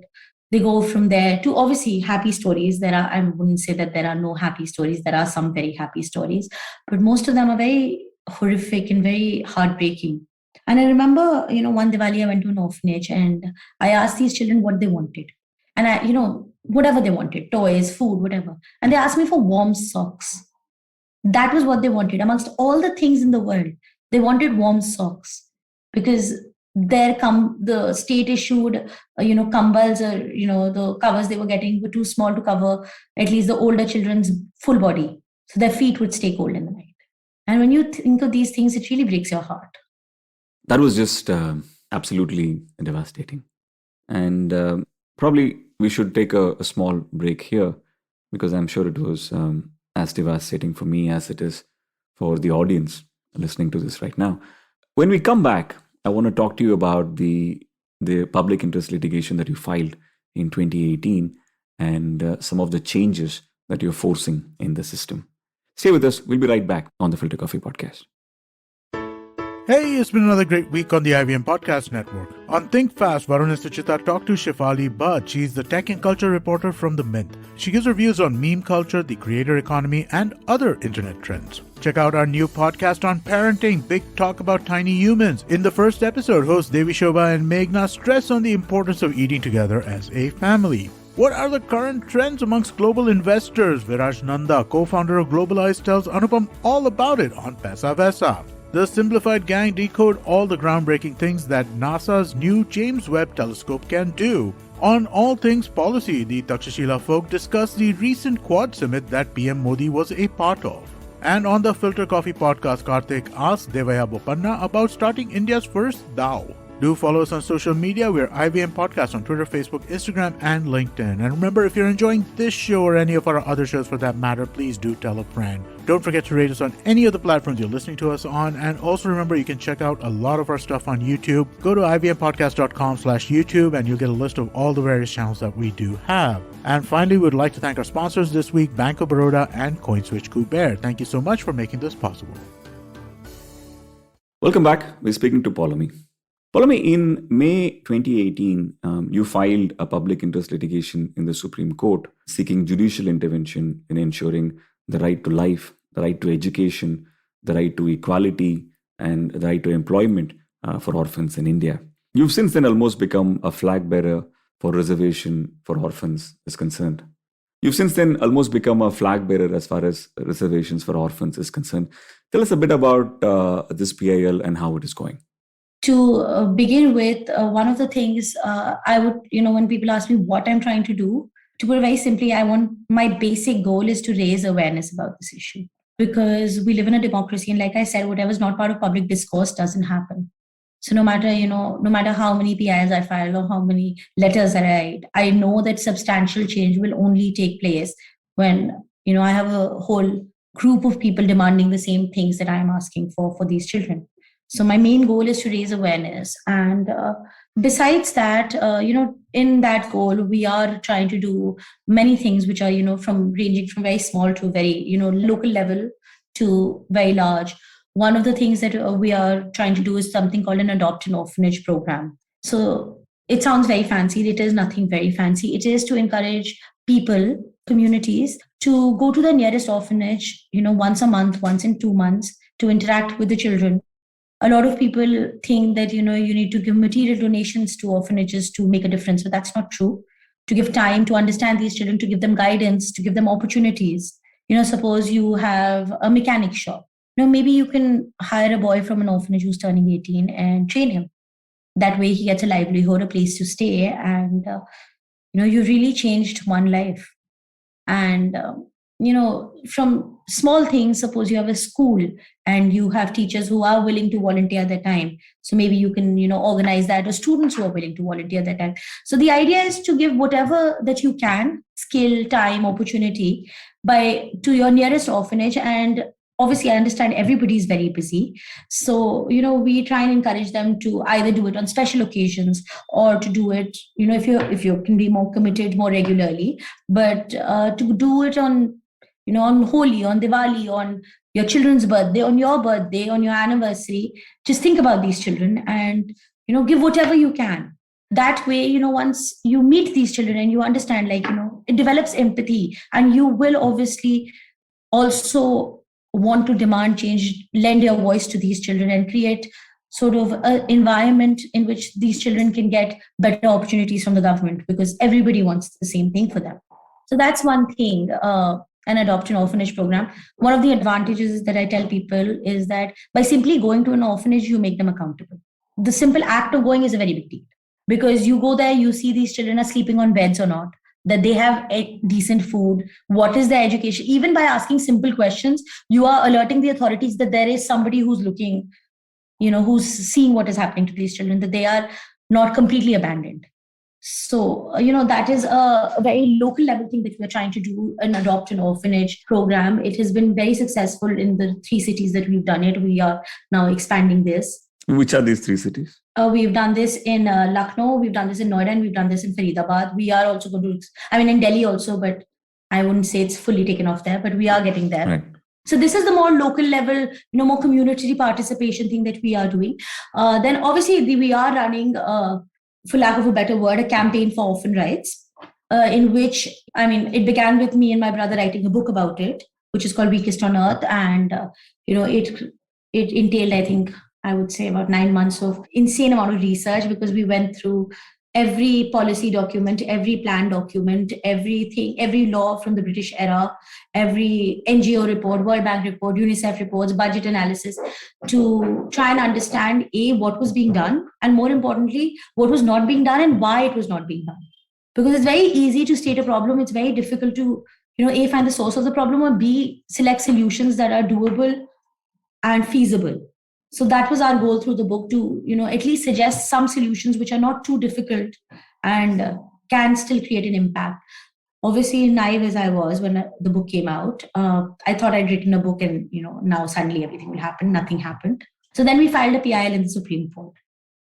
they go from there to obviously happy stories. I wouldn't say that there are no happy stories. There are some very happy stories, but most of them are very horrific and very heartbreaking. And I remember, one Diwali I went to an orphanage and I asked these children what they wanted. And whatever they wanted, toys, food, whatever. And they asked me for warm socks. That was what they wanted. Amongst all the things in the world, they wanted warm socks because the state issued, kambals or, the covers they were getting were too small to cover at least the older children's full body. So their feet would stay cold in the night. And when you think of these things, it really breaks your heart. That was just absolutely devastating. And probably we should take a small break here because I'm sure it was as devastating for me as it is for the audience listening to this right now. When we come back, I want to talk to you about the public interest litigation that you filed in 2018 and some of the changes that you're forcing in the system. Stay with us. We'll be right back on the Filter Koffee podcast. Hey, it's been another great week on the IVM Podcast Network. On Think Fast, Varun and Suchita talk to Shefali Bhatt. She's the tech and culture reporter from The Mint. She gives her views on meme culture, the creator economy, and other internet trends. Check out our new podcast on parenting, Big Talk About Tiny Humans. In the first episode, hosts Devi Shobha and Meghna stress on the importance of eating together as a family. What are the current trends amongst global investors? Viraj Nanda, co-founder of Globalize, tells Anupam all about it on Paisa Vaisa. The Simplified Gang decode all the groundbreaking things that NASA's new James Webb Telescope can do. On All Things Policy, the Takshashila folk discuss the recent Quad Summit that PM Modi was a part of. And on the Filter Koffee podcast, Karthik asks Devaya Bopanna about starting India's first DAO. Do follow us on social media. We're IVM Podcast on Twitter, Facebook, Instagram, and LinkedIn. And remember, if you're enjoying this show or any of our other shows for that matter, please do tell a friend. Don't forget to rate us on any of the platforms you're listening to us on. And also remember, you can check out a lot of our stuff on YouTube. Go to ivmpodcast.com/YouTube and you'll get a list of all the various channels that we do have. And finally, we'd like to thank our sponsors this week, Bank of Baroda and CoinSwitch Kuber. Thank you so much for making this possible. Welcome back. We're speaking to Poulomi. Poulomi, in May 2018, you filed a public interest litigation in the Supreme Court seeking judicial intervention in ensuring the right to life, the right to education, the right to equality, and the right to employment for orphans in India. You've since then almost become a flag bearer for reservation for orphans is concerned. You've since then almost become a flag bearer as far as reservations for orphans is concerned. Tell us a bit about this PIL and how it is going. To begin with, one of the things I would, when people ask me what I'm trying to do, to put it very simply, my basic goal is to raise awareness about this issue because we live in a democracy. And like I said, whatever's not part of public discourse doesn't happen. So no matter how many PIs I file or how many letters I write, I know that substantial change will only take place when, I have a whole group of people demanding the same things that I'm asking for these children. So my main goal is to raise awareness. And besides that, in that goal, we are trying to do many things which are, ranging from very small to very, local level to very large. One of the things that we are trying to do is something called an Adopt an Orphanage program. So it sounds very fancy. It is nothing very fancy. It is to encourage people, communities, to go to the nearest orphanage, once a month, once in 2 months, to interact with the children. A lot of people think that, you need to give material donations to orphanages to make a difference, but that's not true. To give time to understand these children, to give them guidance, to give them opportunities. Suppose you have a mechanic shop. Maybe you can hire a boy from an orphanage who's turning 18 and train him. That way he gets a livelihood, a place to stay, and you really changed one life. And from small things, suppose you have a school and you have teachers who are willing to volunteer their time, so maybe you can organize that, or students who are willing to volunteer their time. So the idea is to give whatever that you can, skill, time, opportunity, to your nearest orphanage. And obviously I understand everybody is very busy, so we try and encourage them to either do it on special occasions, or to do it if you can be more committed more regularly, but to do it on on Holi, on Diwali, on your children's birthday, on your birthday, on your anniversary. Just think about these children and give whatever you can. That way, once you meet these children and you understand, it develops empathy, and you will obviously also want to demand change, lend your voice to these children, and create sort of an environment in which these children can get better opportunities from the government, because everybody wants the same thing for them. So that's one thing, an adoption orphanage program. One of the advantages that I tell people is that by simply going to an orphanage, you make them accountable. The simple act of going is a very big deal, because you go there, you see these children are sleeping on beds or not, that they have a decent food, what is their education. Even by asking simple questions, you are alerting the authorities that there is somebody who's looking, who's seeing what is happening to these children, that they are not completely abandoned. So, that is a very local level thing that we're trying to do, an adopt an orphanage program. It has been very successful in the 3 cities that we've done it. We are now expanding this. Which are these 3 cities? We've done this in Lucknow, we've done this in Noida, and we've done this in Faridabad. We are also going to, in Delhi also, but I wouldn't say it's fully taken off there, but we are getting there. Right. So this is the more local level, more community participation thing that we are doing. Then obviously we are running, for lack of a better word, a campaign for orphan rights, in which, it began with me and my brother writing a book about it, which is called Weakest on Earth. And, it entailed, I would say about 9 months of insane amount of research, because we went through every policy document, every plan document, everything, every law from the British era, every NGO report, World Bank report, UNICEF reports, budget analysis, to try and understand what was being done, and more importantly, what was not being done and why it was not being done. Because it's very easy to state a problem. It's very difficult to, find the source of the problem, or B, select solutions that are doable and feasible. So that was our goal through the book, to at least suggest some solutions which are not too difficult and can still create an impact. Obviously, naive as I was when the book came out, I thought I'd written a book and now suddenly everything will happen. Nothing happened. So then we filed a PIL in the Supreme Court,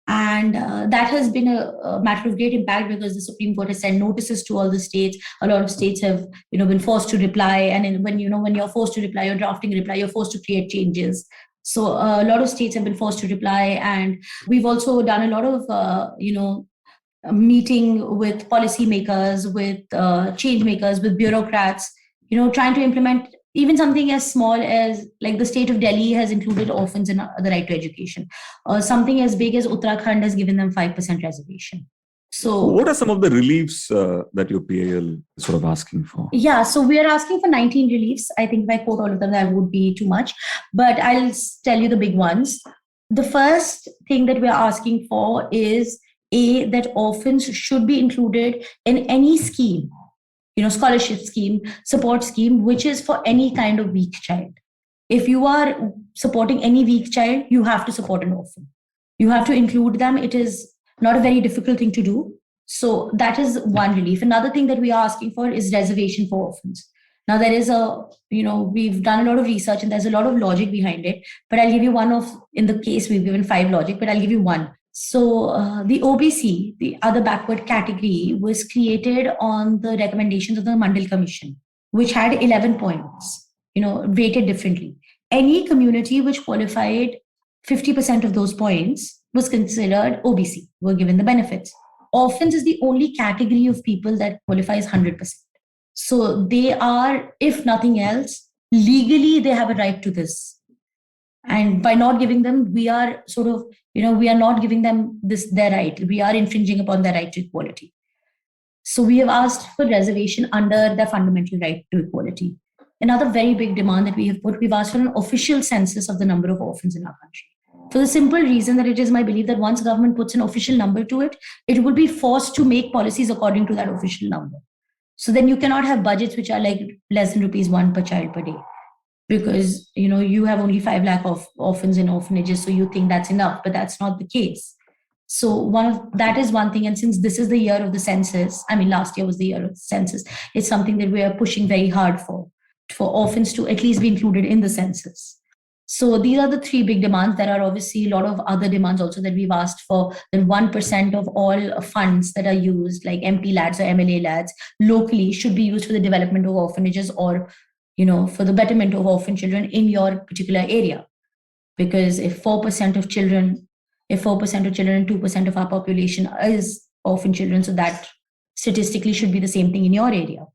and that has been a matter of great impact, because the Supreme Court has sent notices to all the states. A lot of states have been forced to reply, and when you're forced to reply, you're drafting a reply, you're forced to create changes. So a lot of states have been forced to reply, and we've also done a lot of, meeting with policymakers, with change makers, with bureaucrats, trying to implement even something as small as, like, the state of Delhi has included orphans in the right to education. Something as big as Uttarakhand has given them 5% reservation. So what are some of the reliefs that your PIL is sort of asking for? Yeah, so we are asking for 19 reliefs. I think if I quote all of them, that would be too much, but I'll tell you the big ones. The first thing that we're asking for is that orphans should be included in any scheme, scholarship scheme, support scheme, which is for any kind of weak child. If you are supporting any weak child, you have to support an orphan. You have to include them. It is not a very difficult thing to do. So that is one relief. Another thing that we are asking for is reservation for orphans. Now there is we've done a lot of research and there's a lot of logic behind it, but I'll give you in the case we've given 5 logic, but I'll give you one. So the OBC, the other backward category, was created on the recommendations of the Mandal Commission, which had 11 points, rated differently. Any community which qualified 50% of those points was considered OBC, were given the benefits. Orphans is the only category of people that qualifies 100%. So they are, if nothing else, legally they have a right to this. And by not giving them, we are sort of, we are not giving them their right. We are infringing upon their right to equality. So we have asked for reservation under the fundamental right to equality. Another very big demand that we have put, we've asked for an official census of the number of orphans in our country. For the simple reason that it is my belief that once government puts an official number to it, it will be forced to make policies according to that official number. So then you cannot have budgets which are like less than rupees 1 per child per day, because you have only 5 lakh of orphans in orphanages, so you think that's enough, but that's not the case. So that is one thing. And since this is the year of the census, I mean, last year was the year of the census, it's something that we are pushing very hard for orphans to at least be included in the census. So these are the 3 big demands. There are obviously a lot of other demands also that we've asked for. That 1% of all funds that are used, like MP lads or MLA lads, locally should be used for the development of orphanages or, for the betterment of orphan children in your particular area. Because if 4% of children and 2% of our population is orphan children, so that statistically should be the same thing in your area.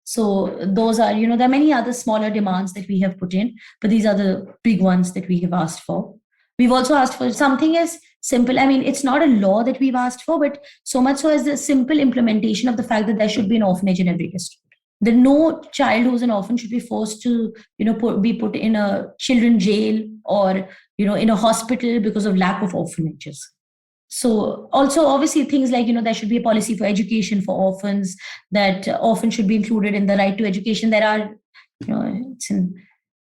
So those are, there are many other smaller demands that we have put in, but these are the big ones that we have asked for. We've also asked for something as simple. I mean, it's not a law that we've asked for, but so much so as the simple implementation of the fact that there should be an orphanage in every district. That no child who's an orphan should be forced to, be put in a children's jail or, in a hospital because of lack of orphanages. So also obviously things like, there should be a policy for education for orphans, that orphans should be included in the right to education. There are,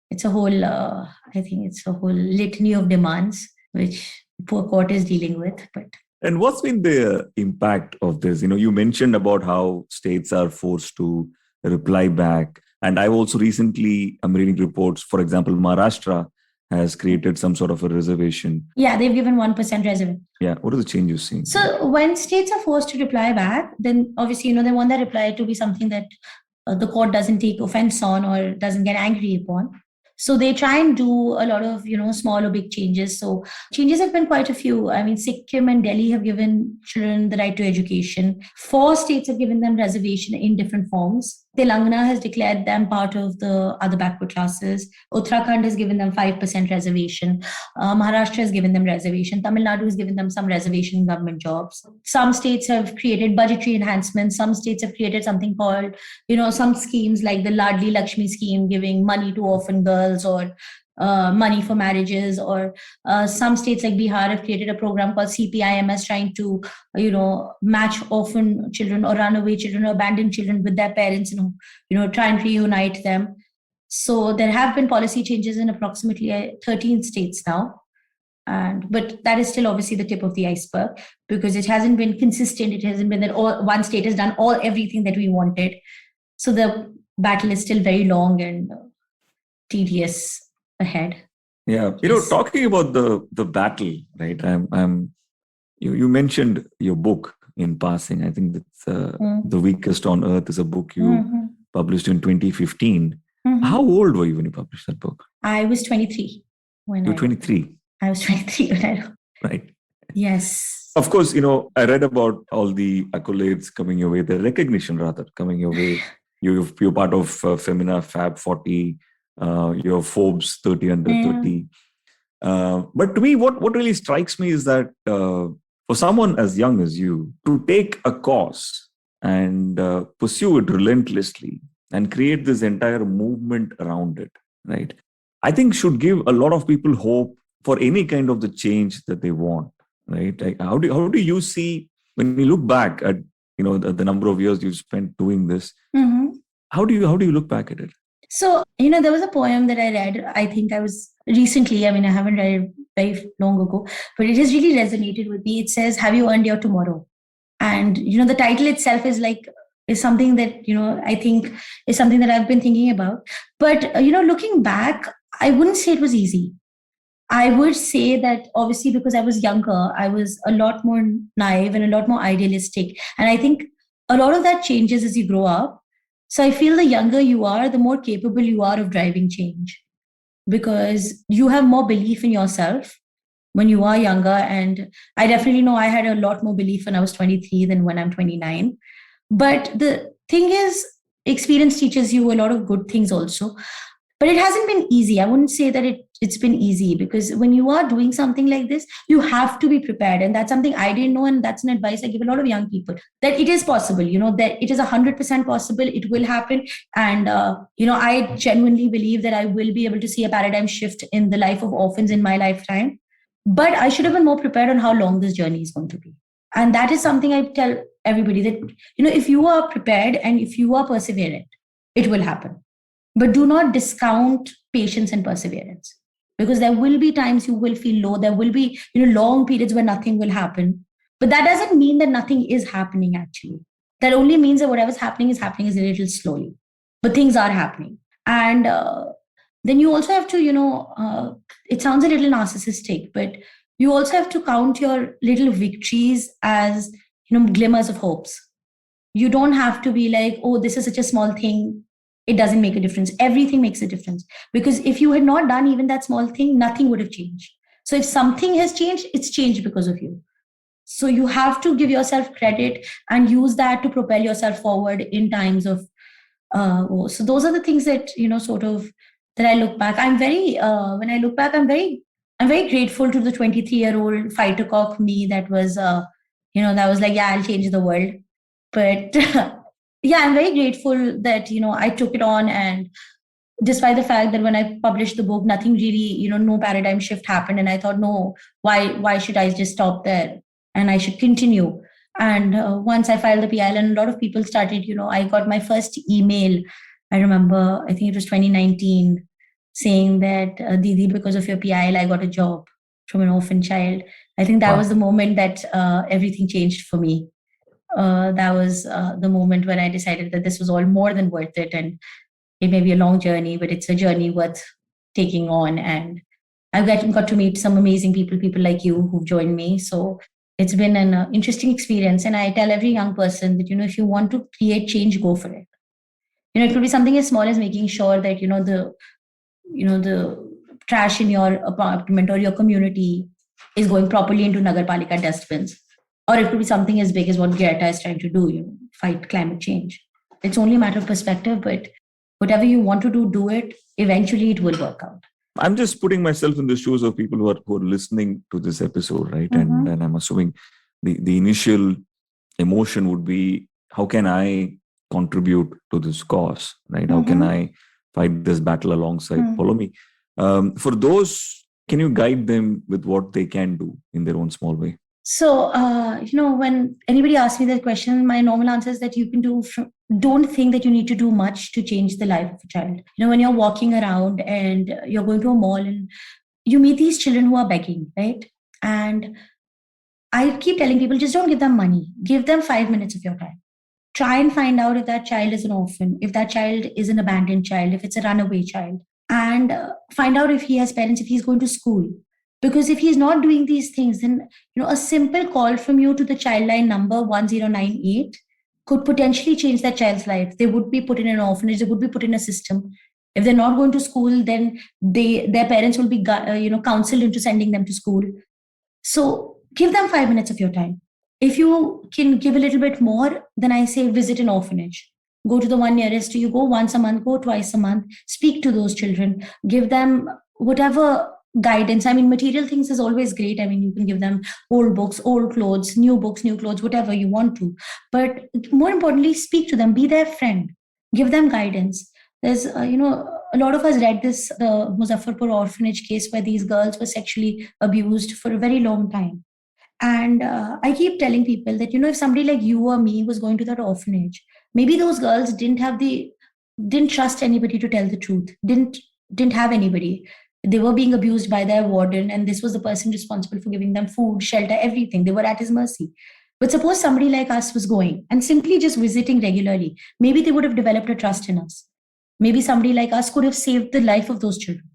it's a whole, I think it's a whole litany of demands which the poor court is dealing with. And what's been the impact of this? You mentioned about how states are forced to reply back. And I've also recently, I'm reading reports, for example, Maharashtra has created some sort of a reservation. Yeah, they've given 1% reservation. Yeah, what are the changes you've seen? So when states are forced to reply back, then obviously, they want that reply to be something that the court doesn't take offense on or doesn't get angry upon. So they try and do a lot of, small or big changes. So changes have been quite a few. I mean, Sikkim and Delhi have given children the right to education. 4 states have given them reservation in different forms. Telangana has declared them part of the other backward classes. Uttarakhand has given them 5% reservation. Maharashtra has given them reservation. Tamil Nadu has given them some reservation in government jobs. Some states have created budgetary enhancements. Some states have created something called, some schemes like the Ladli Lakshmi scheme, giving money to orphan girls or money for marriages, or some states like Bihar have created a program called CPIMS, trying to, match orphan children or runaway children or abandoned children with their parents, try and reunite them. So there have been policy changes in approximately 13 states now. But that is still obviously the tip of the iceberg, because it hasn't been consistent. It hasn't been that one state has done everything that we wanted. So the battle is still very long and tedious ahead. Yeah, talking about the battle, right? You mentioned your book in passing. I think that's The Weakest on Earth is a book you published in 2015. How old were you when you published that book? I was 23. You were 23? I was 23 when I wrote. Right. Yes. Of course, I read about all the accolades coming your way, the recognition rather coming your way. You're part of Femina Fab 40, your Forbes 30 under 30. But to me, what really strikes me is that for someone as young as you to take a cause and pursue it relentlessly and create this entire movement around it, right? I think should give a lot of people hope for any kind of the change that they want, right? Like how do you see, when you look back at the number of years you've spent doing this, how do you look back at it? So, there was a poem that I read, I think I was recently, I haven't read it very long ago, but it has really resonated with me. It says, "Have you earned your tomorrow?" And, the title itself is something that, I think is something that I've been thinking about. But, looking back, I wouldn't say it was easy. I would say that obviously because I was younger, I was a lot more naive and a lot more idealistic. And I think a lot of that changes as you grow up. So I feel the younger you are, the more capable you are of driving change, because you have more belief in yourself when you are younger. And I definitely know I had a lot more belief when I was 23 than when I'm 29. But the thing is, experience teaches you a lot of good things also. But it hasn't been easy. I wouldn't say that it's been easy, because when you are doing something like this, you have to be prepared. And that's something I didn't know. And that's an advice I give a lot of young people, that it is possible, that it is 100% possible. It will happen. And, I genuinely believe that I will be able to see a paradigm shift in the life of orphans in my lifetime. But I should have been more prepared on how long this journey is going to be. And that is something I tell everybody, that, if you are prepared and if you are perseverant, it will happen. But do not discount patience and perseverance, because there will be times you will feel low. There will be, long periods where nothing will happen. But that doesn't mean that nothing is happening, actually. That only means that whatever's happening is a little slowly. But things are happening. And then you also have to, it sounds a little narcissistic, but you also have to count your little victories as, glimmers of hopes. You don't have to be like, oh, this is such a small thing, it doesn't make a difference. Everything makes a difference. Because if you had not done even that small thing, nothing would have changed. So if something has changed, it's changed because of you. So you have to give yourself credit and use that to propel yourself forward in times of so those are the things that, sort of, that I look back. When I look back, I'm very grateful to the 23-year-old fighter cock me that was, that was like, yeah, I'll change the world. But yeah, I'm very grateful that, I took it on. And despite the fact that when I published the book, nothing really, no paradigm shift happened. And I thought, no, why should I just stop there? And I should continue. And once I filed the PIL, and a lot of people started, I got my first email. I remember, I think it was 2019, saying that, Didi, because of your PIL, I got a job from an orphan child. I think that was the moment that everything changed for me. That was the moment when I decided that this was all more than worth it. And it may be a long journey, but it's a journey worth taking on. And I've got to meet some amazing people like you who've joined me. So it's been an interesting experience. And I tell every young person that, if you want to create change, go for it. It could be something as small as making sure that, the trash in your apartment or your community is going properly into Nagarpalika dustbins. Or it could be something as big as what Greta is trying to do, fight climate change. It's only a matter of perspective, but whatever you want to do it. Eventually, it will work out. I'm just putting myself in the shoes of people who are listening to this episode, right? Mm-hmm. And I'm assuming the initial emotion would be, how can I contribute to this cause, right? Mm-hmm. How can I fight this battle alongside Poulomi? For those, can you guide them with what they can do in their own small way? So, when anybody asks me that question, my normal answer is that you can don't think that you need to do much to change the life of a child. When you're walking around and you're going to a mall and you meet these children who are begging, right? And I keep telling people, just don't give them money. Give them 5 minutes of your time. Try and find out if that child is an orphan, if that child is an abandoned child, if it's a runaway child, and find out if he has parents, if he's going to school. Because if he's not doing these things, then a simple call from you to the childline number 1098 could potentially change that child's life. They would be put in an orphanage. They would be put in a system. If they're not going to school, then their parents will be counseled into sending them to school. So give them 5 minutes of your time. If you can give a little bit more, then I say visit an orphanage. Go to the one nearest to you. Go once a month. Go twice a month. Speak to those children. Give them whatever guidance. Material things is always great. You can give them old books, old clothes, new books, new clothes, whatever you want to. But more importantly, speak to them. Be their friend. Give them guidance. There's, a lot of us read this, the Muzaffarpur orphanage case where these girls were sexually abused for a very long time. And I keep telling people that, if somebody like you or me was going to that orphanage, maybe those girls didn't trust anybody to tell the truth, didn't have anybody. They were being abused by their warden, and this was the person responsible for giving them food, shelter, everything. They were at his mercy. But suppose somebody like us was going and simply just visiting regularly, maybe they would have developed a trust in us. Maybe somebody like us could have saved the life of those children,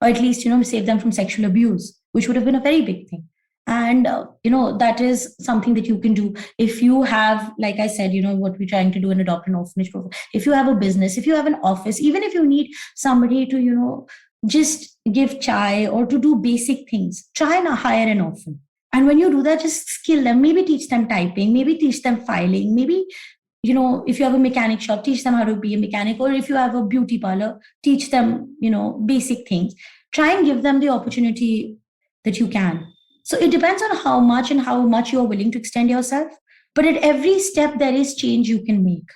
or at least, save them from sexual abuse, which would have been a very big thing. And, that is something that you can do. If you have, like I said, what we're trying to do in Adopt an Orphanage program. If you have a business, if you have an office, even if you need somebody to, just give chai or to do basic things, try and hire an orphan. And when you do that, just skill them, maybe teach them typing, maybe teach them filing, maybe, if you have a mechanic shop, teach them how to be a mechanic. Or if you have a beauty parlor, teach them, basic things. Try and give them the opportunity that you can. So it depends on how much you're willing to extend yourself. But at every step, there is change you can make.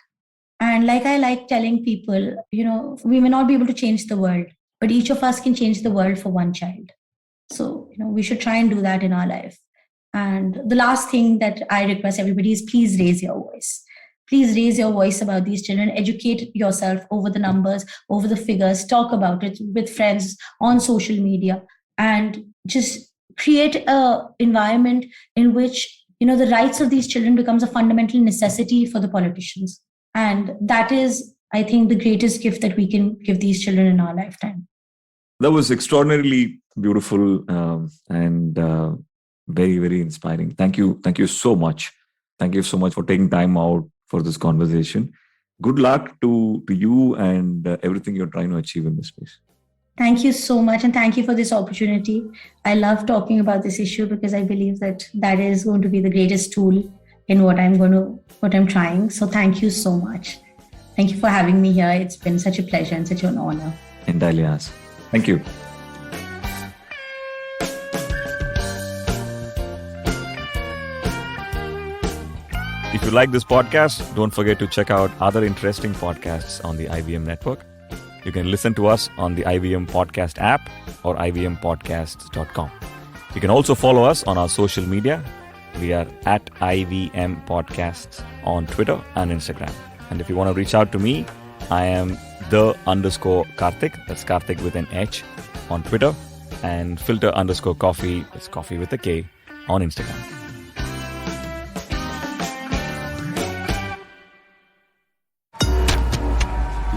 And like I like telling people, we may not be able to change the world, but each of us can change the world for one child. So, we should try and do that in our life. And the last thing that I request everybody is please raise your voice. Please raise your voice about these children. Educate yourself over the numbers, over the figures. Talk about it with friends on social media, and just create an environment in which, the rights of these children becomes a fundamental necessity for the politicians. And that is, I think, the greatest gift that we can give these children in our lifetime. That was extraordinarily beautiful and very, very inspiring. Thank you. Thank you so much. Thank you so much for taking time out for this conversation. Good luck to you and everything you're trying to achieve in this space. Thank you so much. And thank you for this opportunity. I love talking about this issue because I believe that is going to be the greatest tool in what I'm trying. So thank you so much. Thank you for having me here. It's been such a pleasure and such an honor. Entirely ask. Thank you. If you like this podcast, don't forget to check out other interesting podcasts on the IVM network. You can listen to us on the IVM Podcast app or ivmpodcasts.com. You can also follow us on our social media. We are at IVM Podcasts on Twitter and Instagram. And if you want to reach out to me, I am _Karthik. That's Karthik with an H on Twitter. And Filter _Koffee. That's coffee with a K on Instagram.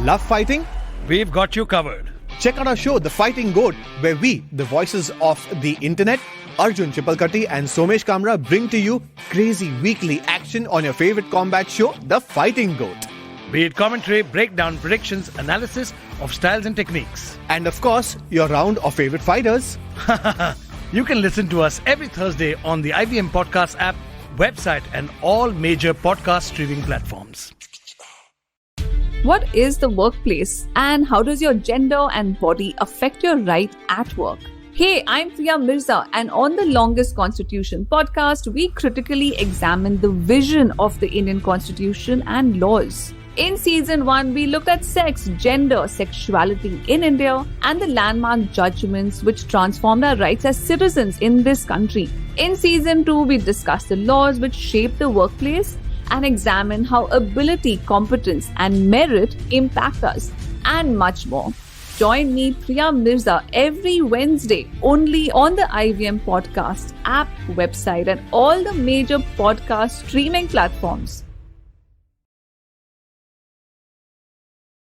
Love fighting? We've got you covered. Check out our show, The Fighting Goat, where we, the voices of the internet, Arjun Chipalkatti and Somesh Kamra, bring to you crazy weekly action on your favorite combat show, The Fighting Goat. Be it commentary, breakdown, predictions, analysis of styles and techniques. And of course, your round of favorite fighters. You can listen to us every Thursday on the IVM Podcast app, website, and all major podcast streaming platforms. What is the workplace and how does your gender and body affect your right at work? Hey, I'm Priya Mirza, and on the Longest Constitution podcast, we critically examine the vision of the Indian Constitution and laws. In season 1, we look at sex, gender, sexuality in India, and the landmark judgments which transformed our rights as citizens in this country. In season 2, we discuss the laws which shape the workplace and examine how ability, competence, and merit impact us, and much more. Join me, Priya Mirza, every Wednesday only on the IVM Podcast app, website, and all the major podcast streaming platforms.